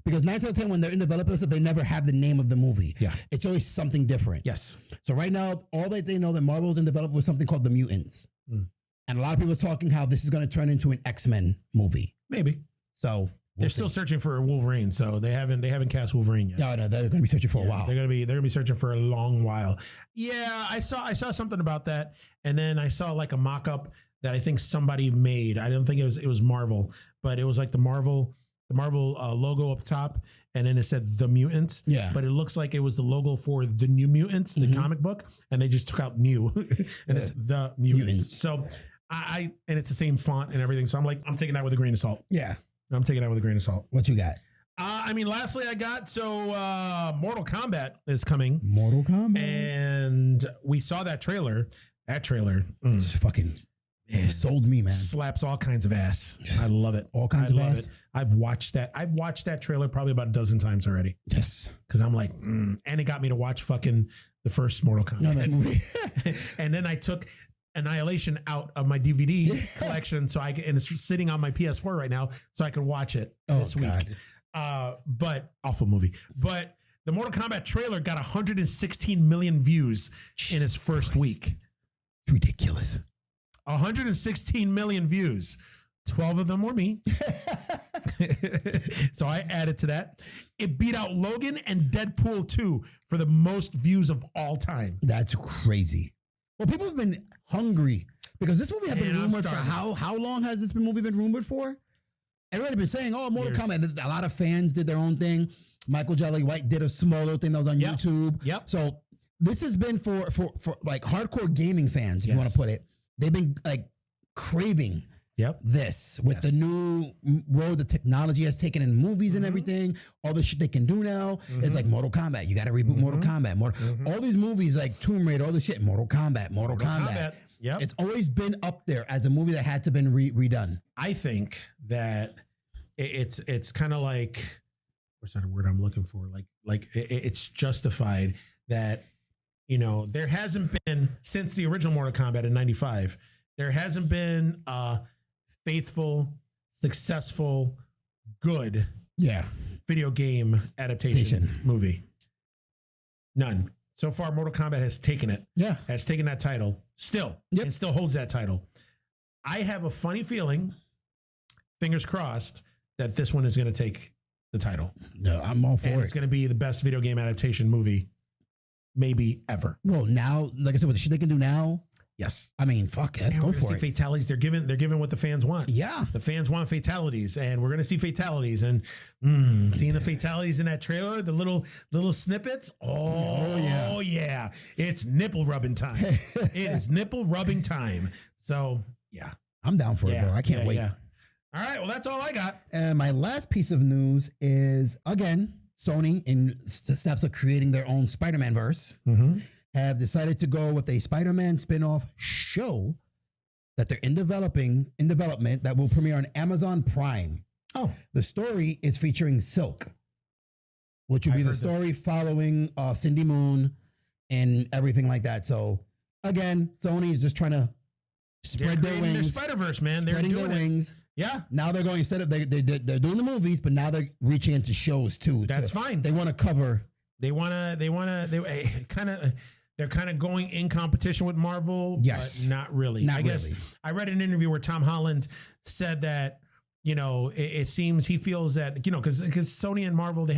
Because 9 times out of 10, when they're in development, they never have the name of the movie. Yeah. It's always something different. Yes. So right now, all that they know that Marvel's in development was something called The Mutants. And a lot of people are talking how this is going to turn into an X-Men movie. Maybe. So they're still searching for Wolverine, so they haven't cast Wolverine yet. No, they're going to be searching for a while. They're going to be searching for a long while. Yeah, I saw something about that, and then I saw like a mock-up that I think somebody made. I don't think it was Marvel, but it was like the Marvel logo up top, and then it said The Mutants. Yeah. But it looks like it was the logo for The New Mutants, the comic book, and they just took out new, and it's The Mutants. So and it's the same font and everything. So I'm taking that with a grain of salt. Yeah. I'm taking that with a grain of salt. What you got? Lastly, Mortal Kombat is coming. Mortal Kombat. And we saw that trailer. It's fucking... It sold me, man. Slaps all kinds of ass. I love it. All kinds of ass. I've watched that trailer probably about a dozen times already. Yes. Because I'm like, and it got me to watch fucking the first Mortal Kombat movie. And then I took Annihilation out of my DVD collection, and it's sitting on my PS4 right now, so I can watch it this week. But awful movie. But the Mortal Kombat trailer got 116 million views in its first week. It's ridiculous. 116 million views. 12 of them were me. So I added to that. It beat out Logan and Deadpool 2 for the most views of all time. That's crazy. Well, people have been hungry because this movie has been rumored for how long has this movie been rumored for? Everybody's been saying, Mortal Kombat. A lot of fans did their own thing. Michael Jolly White did a smaller thing that was on YouTube. Yep. So this has been for like hardcore gaming fans, if you want to put it. They've been like craving this with the new road the technology has taken in movies and everything, all the shit they can do now. It's like Mortal Kombat. You got to reboot Mortal Kombat. All these movies like Tomb Raider, all the shit, Mortal Kombat. Yep. It's always been up there as a movie that had to been redone. I think that it's kind of like, what's that word I'm looking for? Like it's justified that, there hasn't been, since the original Mortal Kombat in 95, there hasn't been a faithful, successful, good video game adaptation movie. None. So far, Mortal Kombat has taken it. Yeah. Has taken that title still. Yep. And still holds that title. I have a funny feeling, fingers crossed, that this one is going to take the title. No, I'm all for it. It's going to be the best video game adaptation movie maybe ever. Well, now, like I said, with the shit they can do now. Yes. I mean, fuck, let's go for it. Fatalities. They're giving what the fans want. Yeah. The fans want fatalities, and we're going to see fatalities. And seeing the fatalities in that trailer, the little snippets. Oh yeah. It's nipple rubbing time. It is nipple rubbing time. So, yeah. I'm down for it, bro. I can't wait. Yeah. All right. Well, that's all I got. And my last piece of news is, again, Sony, in steps of creating their own Spider-Man verse, have decided to go with a Spider-Man spin-off show that they're in development that will premiere on Amazon Prime. Oh, the story is featuring Silk, which will be the story following Cindy Moon and everything like that. So again, Sony is just trying to spread their wings. Their Spider-Verse, man. Spreading they're doing their wings. Yeah. Now they're going, instead of they're doing the movies, but now they're reaching into shows too. That's fine. They want to cover. They're kind of going in competition with Marvel. Yes. But not really. I guess I read an interview where Tom Holland said that, it seems he feels that, because Sony and Marvel, they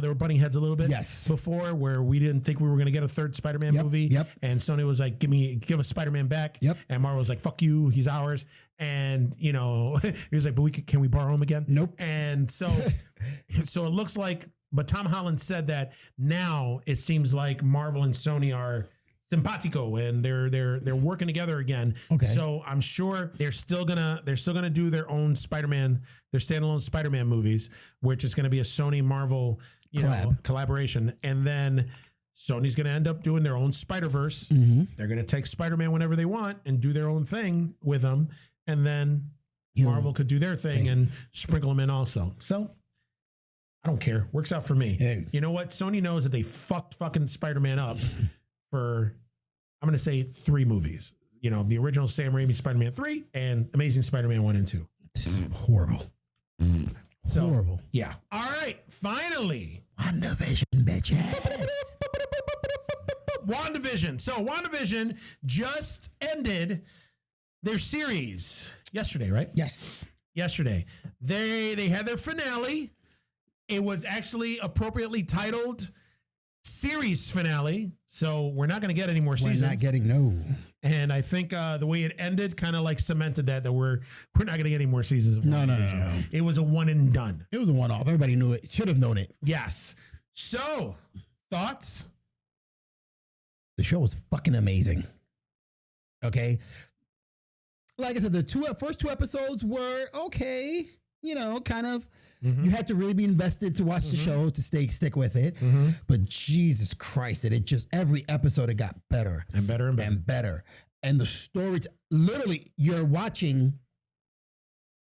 were butting heads a little bit. Yes. Before, where we didn't think we were going to get a third Spider-Man movie. Yep. And Sony was like, give us Spider-Man back. Yep. And Marvel was like, fuck you, he's ours. And he was like, but can we borrow him again? Nope. And so it looks like, but Tom Holland said that now it seems like Marvel and Sony are simpatico, and they're working together again. Okay. So I'm sure they're still gonna do their own Spider-Man, their standalone Spider-Man movies, which is gonna be a Sony Marvel collaboration, and then Sony's gonna end up doing their own Spider-Verse. Mm-hmm. They're gonna take Spider-Man whenever they want and do their own thing with them, and then Marvel could do their thing and sprinkle them in also. So I don't care. Works out for me. Hey. You know what? Sony knows that they fucked fucking Spider-Man up for, I'm going to say 3 movies. The original Sam Raimi Spider-Man 3 and Amazing Spider-Man 1 and 2. Horrible. So, horrible. Yeah. All right. Finally. WandaVision, bitches. WandaVision. So WandaVision just ended their series yesterday, right? Yes. Yesterday. They had their finale. It was actually appropriately titled series finale, so we're not going to get any more seasons. We're not getting no. And I think the way it ended kind of like cemented that we're not going to get any more seasons of No. It was a one and done. It was a one-off. Everybody knew it. Should have known it. Yes. So, thoughts? The show was fucking amazing. Okay. Like I said, the first 2 episodes were okay. Kind of. Mm-hmm. You had to really be invested to watch the show to stick with it. Mm-hmm. But Jesus Christ, it just every episode it got better and better and better and better. And the story, literally, you're watching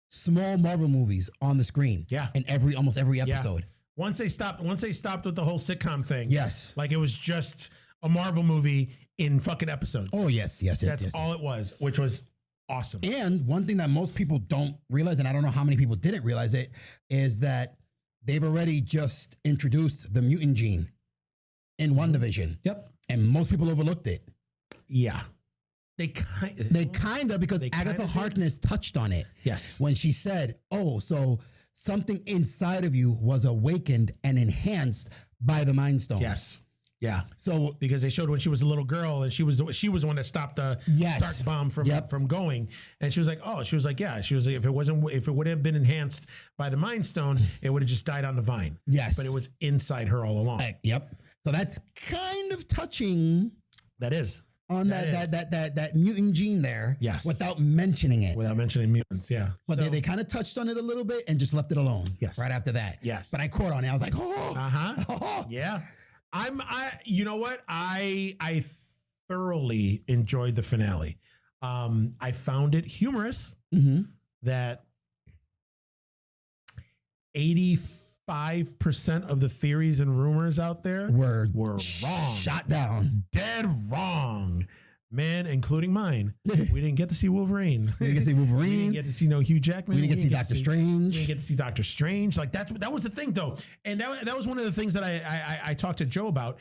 small Marvel movies on the screen. Yeah, in almost every episode. Yeah. Once they stopped with the whole sitcom thing. Yes, like it was just a Marvel movie in fucking episodes. Oh yes. That's all it was, which was awesome. And one thing that most people don't realize, and I don't know how many people didn't realize it, is that they've already just introduced the mutant gene in WandaVision. Yep. And most people overlooked it. Yeah. They kind of because Agatha Harkness touched on it. Yes. When she said, oh, so something inside of you was awakened and enhanced by the Mind Stone. Yes. Yeah. So because they showed when she was a little girl and she was the one that stopped the Stark bomb from going. And she was like, yeah. She was like, if it would have been enhanced by the Mind Stone, it would have just died on the vine. Yes. But it was inside her all along. Yep. So that's kind of touching. That is. On that mutant gene there. Yes. Without mentioning it. Without mentioning mutants, yeah. But they kind of touched on it a little bit and just left it alone. Yes. Right after that. Yes. But I caught on it. I was like, oh. Uh-huh. Oh. Yeah. You know what? I thoroughly enjoyed the finale. I found it humorous that 85% of the theories and rumors out there were wrong. Shot down. Dead wrong. Man, including mine. We didn't get to see Wolverine. We didn't get to see Wolverine. We didn't get to see no Hugh Jackman. We didn't get to see Doctor Strange. We didn't get to see Doctor Strange. Like that was the thing though. And that was one of the things that I talked to Joe about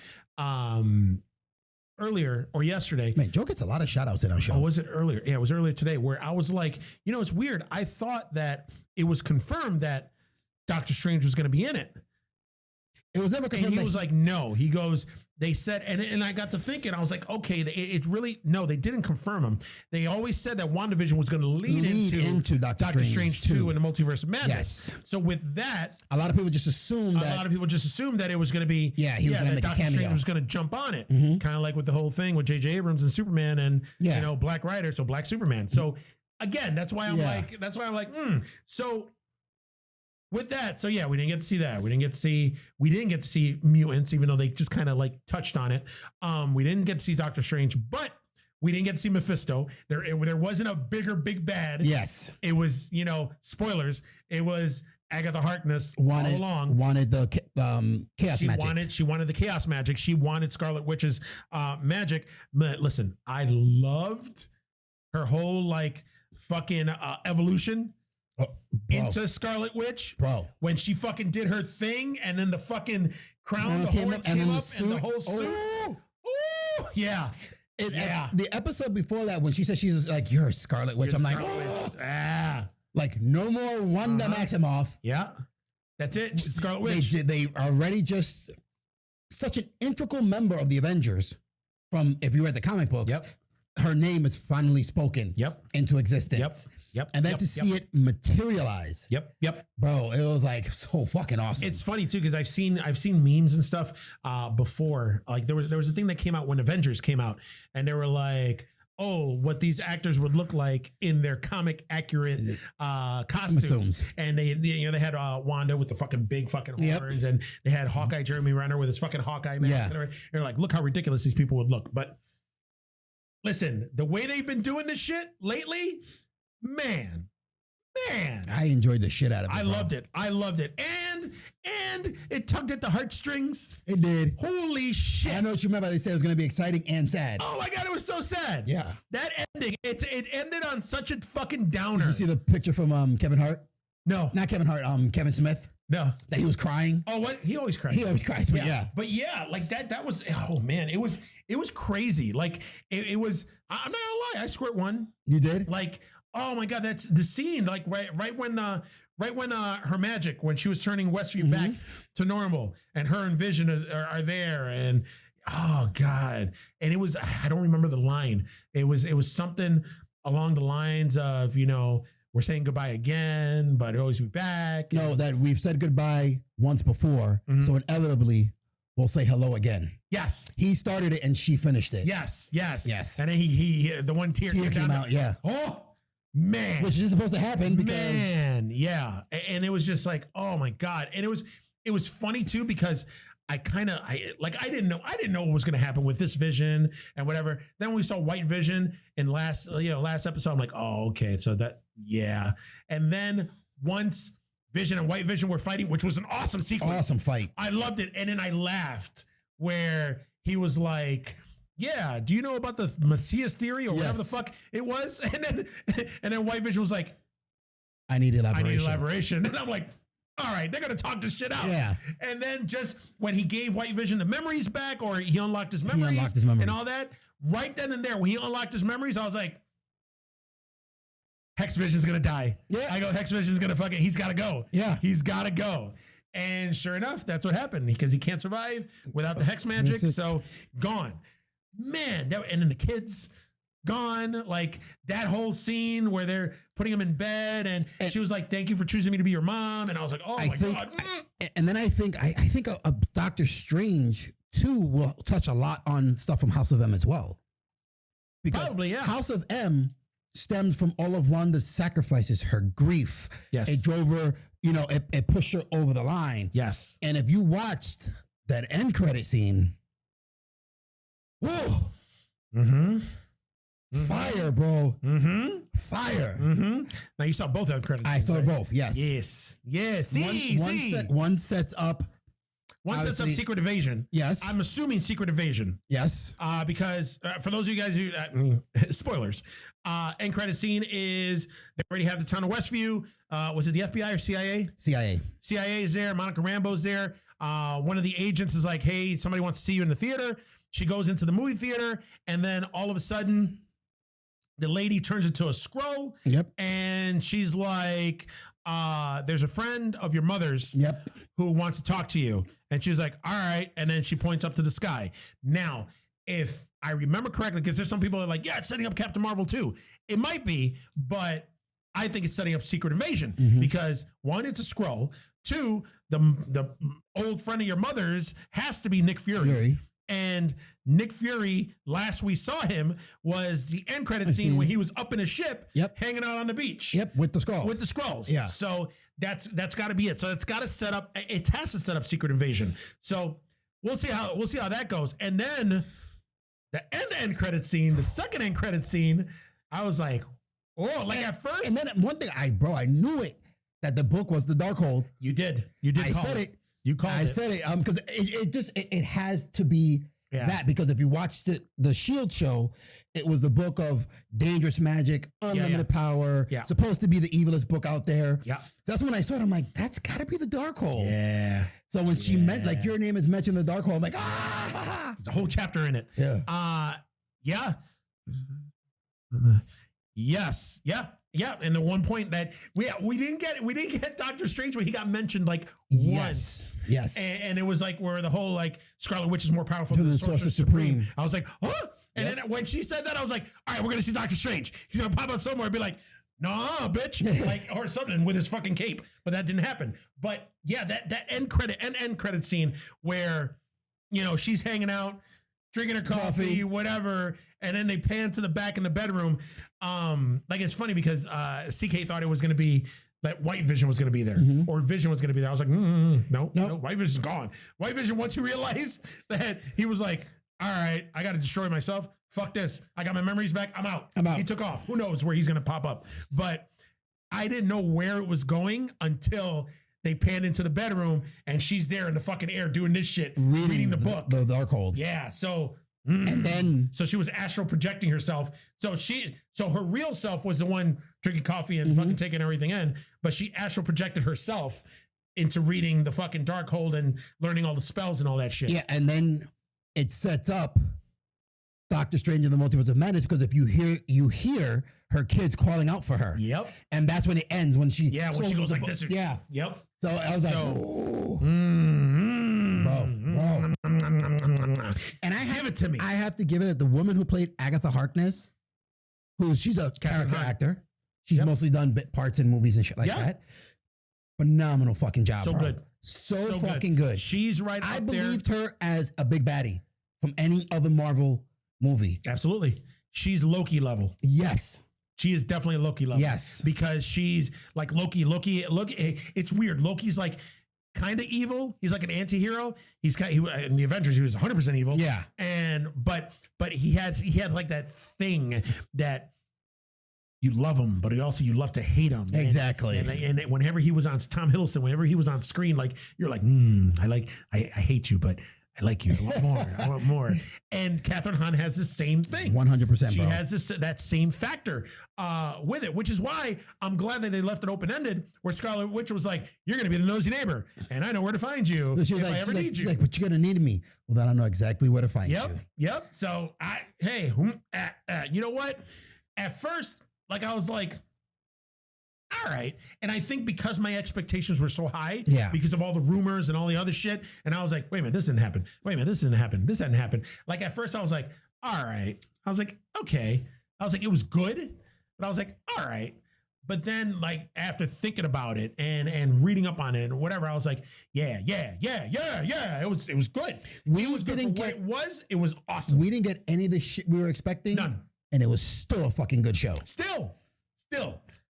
earlier or yesterday. Man, Joe gets a lot of shout outs in our show. Oh, was it earlier? Yeah, it was earlier today where I was like, it's weird. I thought that it was confirmed that Doctor Strange was going to be in it. It was never confirmed. And he was like, no. He goes, they said, and I got to thinking, I was like, okay, it really, no, they didn't confirm him. They always said that WandaVision was going to lead into Doctor Strange 2 in the Multiverse of Madness. Yes. So with that, a lot of people just assumed that it was going to be, he was going to make Doctor a cameo. Strange was going to jump on it. Kind of like with the whole thing with J.J. Abrams and Superman and, Black Rider, so Black Superman. So again, that's why I'm like, So with that, so yeah, we didn't get to see that. We didn't get to see mutants, even though they just kind of like touched on it. We didn't get to see Doctor Strange, but we didn't get to see Mephisto. There wasn't a big bad. Yes, it was spoilers. It was Agatha Harkness all along wanted the chaos magic. She wanted the chaos magic. She wanted Scarlet Witch's magic. But listen, I loved her whole like fucking evolution into Scarlet Witch, bro. When she fucking did her thing, and then the fucking crown, the horns came up, and the whole suit. Ooh, yeah. The episode before that, when she said she's like, "You're a Scarlet Witch," I'm like, like no more Wanda Maximoff. Yeah, that's it. Scarlet Witch. They already just such an integral member of the Avengers. From if you read the comic books, her name is finally spoken into existence. And then to see it materialize. Bro, it was like so fucking awesome. It's funny too, because I've seen memes and stuff before. Like there was a thing that came out when Avengers came out, and they were like, oh, what these actors would look like in their comic accurate costumes. And they had Wanda with the fucking big fucking horns, and they had Hawkeye Jeremy Renner with his fucking Hawkeye mask. And they're like, look how ridiculous these people would look. But listen, the way they've been doing this shit lately, man, I enjoyed the shit out of it. I loved it. And it tugged at the heartstrings. It did. Holy shit. I know what you remember. They said it was going to be exciting and sad. Oh my God, it was so sad. Yeah. That ending, it ended on such a fucking downer. Did you see the picture from Kevin Hart? No. Not Kevin Hart, Kevin Smith. No. That he was crying. Oh, what? He always cries. But yeah. But yeah, like that was, oh man, it was crazy. Like it was, I'm not gonna lie, I squirt one. You did? Like, oh my God, that's the scene. Like right when her magic, when she was turning Westview back to normal, and her and Vision are there, and oh God. And it was, I don't remember the line. It was something along the lines of, we're saying goodbye again, but it'll always be back. No, that we've said goodbye once before, so inevitably we'll say hello again. Yes. He started it and she finished it. Yes. And then he the one tear came out. Yeah. Oh man. Which is supposed to happen because. Man, yeah. And it was just like, oh my God. And it was funny too, because I didn't know what was going to happen with this Vision and whatever. Then we saw White Vision in last episode. I'm like, oh, okay. So that, yeah. And then once Vision and White Vision were fighting, which was an awesome sequence. Awesome fight. I loved it. And then I laughed where he was like, yeah, do you know about the Messias theory or whatever the fuck it was? And then White Vision was like, I need elaboration. And I'm like, all right, they're going to talk this shit out. Yeah. And then just when he gave White Vision the memories back, or he unlocked his memories, and all that, right then and there, when he unlocked his memories, I was like, Hex Vision's going to die. Yeah. I go, Hex Vision's going to he's got to go. Yeah. He's got to go. And sure enough, that's what happened, because he can't survive without the Hex magic. So gone. Man, and then the kids gone. Like that whole scene where they're putting him in bed, and she was like, thank you for choosing me to be your mom. And I was like, oh my God. And then I think a Doctor Strange too will touch a lot on stuff from House of M as well. Because probably, yeah. House of M stems from all of Wanda's sacrifices, her grief. Yes. It drove her, it pushed her over the line. Yes. And if you watched that end credit scene, whoa. Fire, bro. Fire. Now you saw both of the credits. I saw both. Yes. One sets up. One sets up Secret Invasion. Yes. I'm assuming Secret Invasion. Yes. Because for those of you guys who, spoilers, end credit scene is they already have the town of Westview. Was it the FBI or CIA? CIA. CIA is there. Monica Rambeau's there. One of the agents is like, hey, somebody wants to see you in the theater. She goes into the movie theater, and then all of a sudden, the lady turns into a Skrull. Yep. And she's like, there's a friend of your mother's Yep. who wants to talk to you. And she's like, all right. And then she points up to the sky. Now, if I remember correctly, because there's some people that are like, yeah, it's setting up Captain Marvel too. It might be, but I think it's setting up Secret Invasion because one, it's a Skrull. Two, the old friend of your mother's has to be Nick Fury. And Nick Fury, last we saw him was the end credit scene when he was up in a ship, hanging out on the beach. Yep, with the Skrulls. With the Skrulls. Yeah. So that's got to be it. So it's got to set up. It has to set up Secret Invasion. So we'll see how that goes. And then the end credit scene, the second end credit scene, I was like, oh, like at first. And then one thing, I knew it that the book was the Darkhold. You did. I said it. You called it. I said it because it has to be that, because if you watched the Shield show, it was the book of dangerous magic, unlimited power, supposed to be the evilest book out there. Yeah. That's when I saw it. I'm like, that's got to be the Darkhold. Yeah. So when she meant, like, your name is mentioned in the Darkhold, I'm like, ah! There's a whole chapter in it. Yeah. Yeah. Yes. Yeah. Yeah. And the one point that we didn't get Doctor Strange, but he got mentioned like once. Yes. And it was like where the whole like Scarlet Witch is more powerful than the Sorcerer Supreme. I was like, huh? And then when she said that, I was like, all right, we're gonna see Doctor Strange. He's gonna pop up somewhere and be like, nah, bitch, like, or something with his fucking cape. But that didn't happen. But yeah, that end credit scene where, you know, she's hanging out, drinking her coffee, whatever, and then they pan to the back in the bedroom. Like, it's funny because CK thought it was going to be that White Vision was going to be there, or Vision was going to be there. I was like, no, White Vision's gone. White Vision, once he realized that, he was like, all right, I got to destroy myself. Fuck this. I got my memories back. I'm out. He took off. Who knows where he's going to pop up? But I didn't know where it was going until they panned into the bedroom and she's there in the fucking air doing this shit, reading the book. The Darkhold. Yeah. So, and then, so she was astral projecting herself. So her real self was the one drinking coffee and fucking taking everything in, but she astral projected herself into reading the fucking Darkhold and learning all the spells and all that shit. Yeah. And then it sets up Doctor Strange in the Multiverse of Madness, because if you hear her kids calling out for her. Yep. And that's when it ends, when she when she goes like this. Yeah. Yep. So I was like, oh. Bro. And give it to me. I have to give it, the woman who played Agatha Harkness, she's a character actor. She's mostly done bit parts in movies and shit like that. Phenomenal fucking job. So good. So fucking good. She's right up there. I believed her as a big baddie from any other Marvel movie. Absolutely. She's Loki level. Yes. She is definitely Loki level. Yes. Because she's like Loki, it's weird. Loki's like kind of evil. He's like an anti-hero. In the Avengers, he was 100% evil. Yeah. But he had like that thing that you love him, but also you love to hate him. Exactly. And whenever he was on Tom Hiddleston, whenever he was on screen, like, you're like, I hate you, but I like you a lot more. I want more. And Catherine Hahn has the same thing. 100%, She bro. has that same factor with it, which is why I'm glad that they left it open-ended, where Scarlet Witch was like, you're going to be the nosy neighbor, and I know where to find you if I ever need you. She's like, but you're going to need me. Well, then I know exactly where to find you. Yep. So, you know what? At first, like, I was like, all right. And I think because my expectations were so high, because of all the rumors and all the other shit, and I was like, wait a minute, this didn't happen. Wait a minute, this didn't happen. This hadn't happened. Like, at first I was like, all right. I was like, okay. I was like, it was good, but I was like, all right. But then, like, after thinking about it and reading up on it and whatever, I was like, yeah. It was good. It was awesome. We didn't get any of the shit we were expecting. None. And it was still a fucking good show. Still.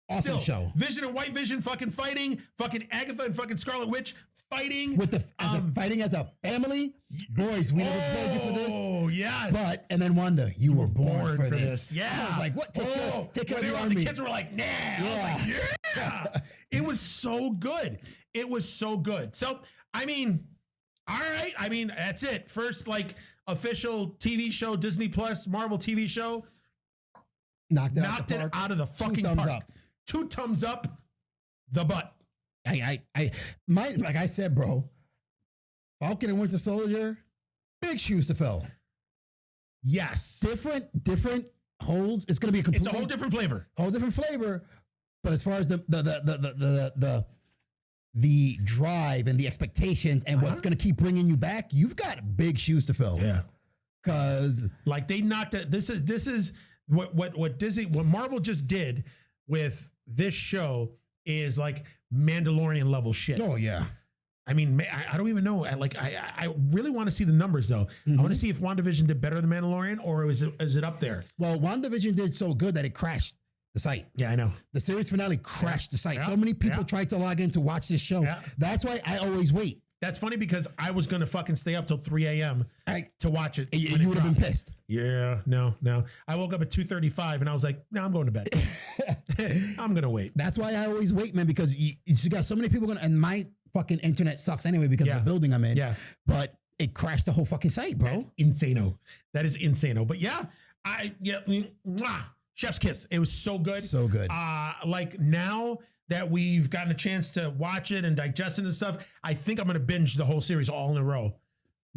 Awesome show. Vision and White Vision fucking fighting. Fucking Agatha and fucking Scarlet Witch fighting. Fighting as a family. Boys, we never prepared you for this. Oh, yes. And then Wanda, you were born for this. Yeah. I was like, what? Take care of the army. The kids were like, nah. I was like, yeah. It was so good. So, I mean, all right. I mean, that's it. First, like, official TV show, Disney Plus, Marvel TV show. Knocked it out of the fucking park. Up. 2 thumbs up the butt. Like I said, bro, Falcon and Winter Soldier, big shoes to fill. Yes. Different hold. It's going to be it's a whole different flavor. But as far as the drive and the expectations and what's going to keep bringing you back, you've got big shoes to fill. Yeah. Cause like they knocked it. This is what Marvel just did with this show is like Mandalorian level shit. Oh yeah. I mean, I don't even know. I really want to see the numbers though. I want to see if WandaVision did better than Mandalorian, or is it up there? Well, WandaVision did so good that it crashed the site. Yeah, I know. The series finale crashed the site. So many people tried to log in to watch this show. Yeah. That's why I always wait. That's funny because I was going to fucking stay up till 3 a.m. to watch it. You would have been pissed. Yeah, no. I woke up at 2:35 and I was like, no, I'm going to bed. I'm going to wait. That's why I always wait, man, because you got so many people and my fucking internet sucks anyway because of the building I'm in. Yeah. But it crashed the whole fucking site, bro. That's insano. That is insano. But yeah, chef's kiss. It was so good. So good. Like now that we've gotten a chance to watch it and digest it and stuff, I think I'm going to binge the whole series all in a row.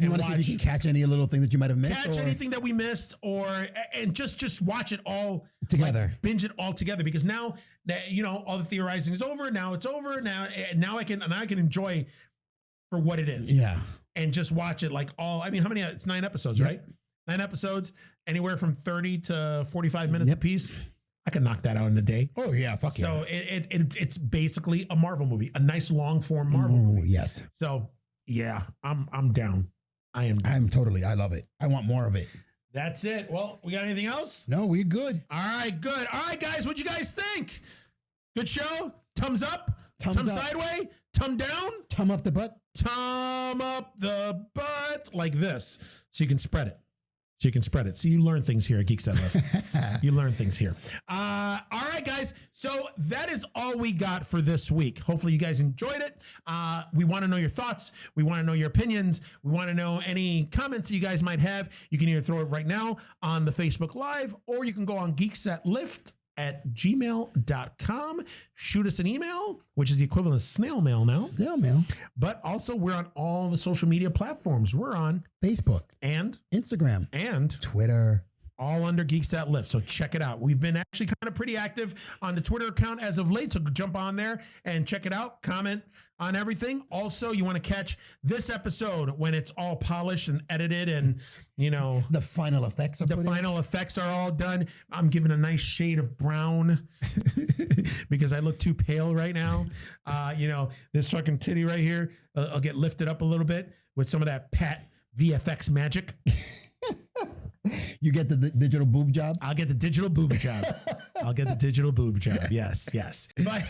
You want to see if you can catch any little thing that you might have missed? Catch anything that we missed, and just watch it all together. Like, binge it all together, because now that all the theorizing is over. Now it's over. Now I can enjoy for what it is. Yeah. And just watch it like all. I mean, how many? It's 9 episodes, right? 9 episodes, anywhere from 30 to 45 minutes a piece. I can knock that out in a day. Oh yeah, fuck yeah. So it's basically a Marvel movie, a nice long form Marvel movie. Yes. So yeah, I'm down. I'm totally. I love it. I want more of it. That's it. Well, we got anything else? No, we're good. All right, good. All right, guys, what'd you guys think? Good show? Thumbs up? Thumbs up. Sideways? Thumb down? Thumb up the butt? Thumb up the butt like this, so you can spread it. So you learn things here at Geeks That Lift. You learn things here. All right, guys. So that is all we got for this week. Hopefully you guys enjoyed it. We want to know your thoughts. We want to know your opinions. We want to know any comments that you guys might have. You can either throw it right now on the Facebook Live, or you can go on Geeks That Lift at gmail.com. Shoot us an email, which is the equivalent of snail mail now. Snail mail. But also we're on all the social media platforms. We're on Facebook and Instagram and Twitter. All under Geeks That Lift. So check it out. We've been actually kind of pretty active on the Twitter account as of late. So jump on there and check it out. Comment on everything. Also, you want to catch this episode when it's all polished and edited and, the final effects are all done. I'm giving a nice shade of brown because I look too pale right now. This fucking titty right here, I'll get lifted up a little bit with some of that Pat VFX magic. You get the digital boob job? I'll get the digital boob job. Yes. But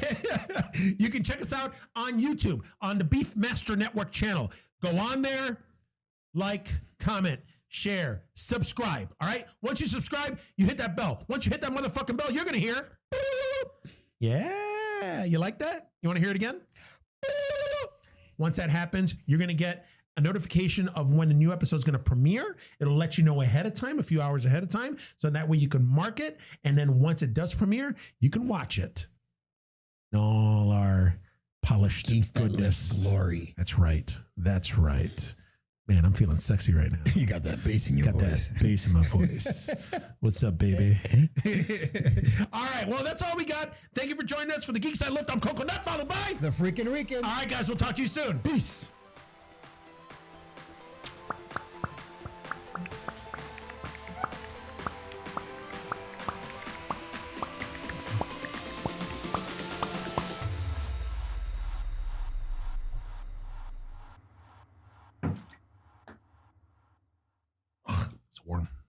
you can check us out on YouTube, on the Beefmaster Network channel. Go on there, like, comment, share, subscribe. All right? Once you subscribe, you hit that bell. Once you hit that motherfucking bell, you're going to hear. Yeah. You like that? You want to hear it again? Once that happens, you're going to get a notification of when a new episode is going to premiere. It'll let you know ahead of time, a few hours ahead of time. So that way you can mark it. And then once it does premiere, you can watch it. All our polished Geeks goodness. Glory. That's right. Man, I'm feeling sexy right now. You got that bass in your voice. That bass in my voice. What's up, baby? All right. Well, that's all we got. Thank you for joining us for the Geeks That Lift. I'm Coconut, followed by the Freaking Rican. All right, guys. We'll talk to you soon. Peace.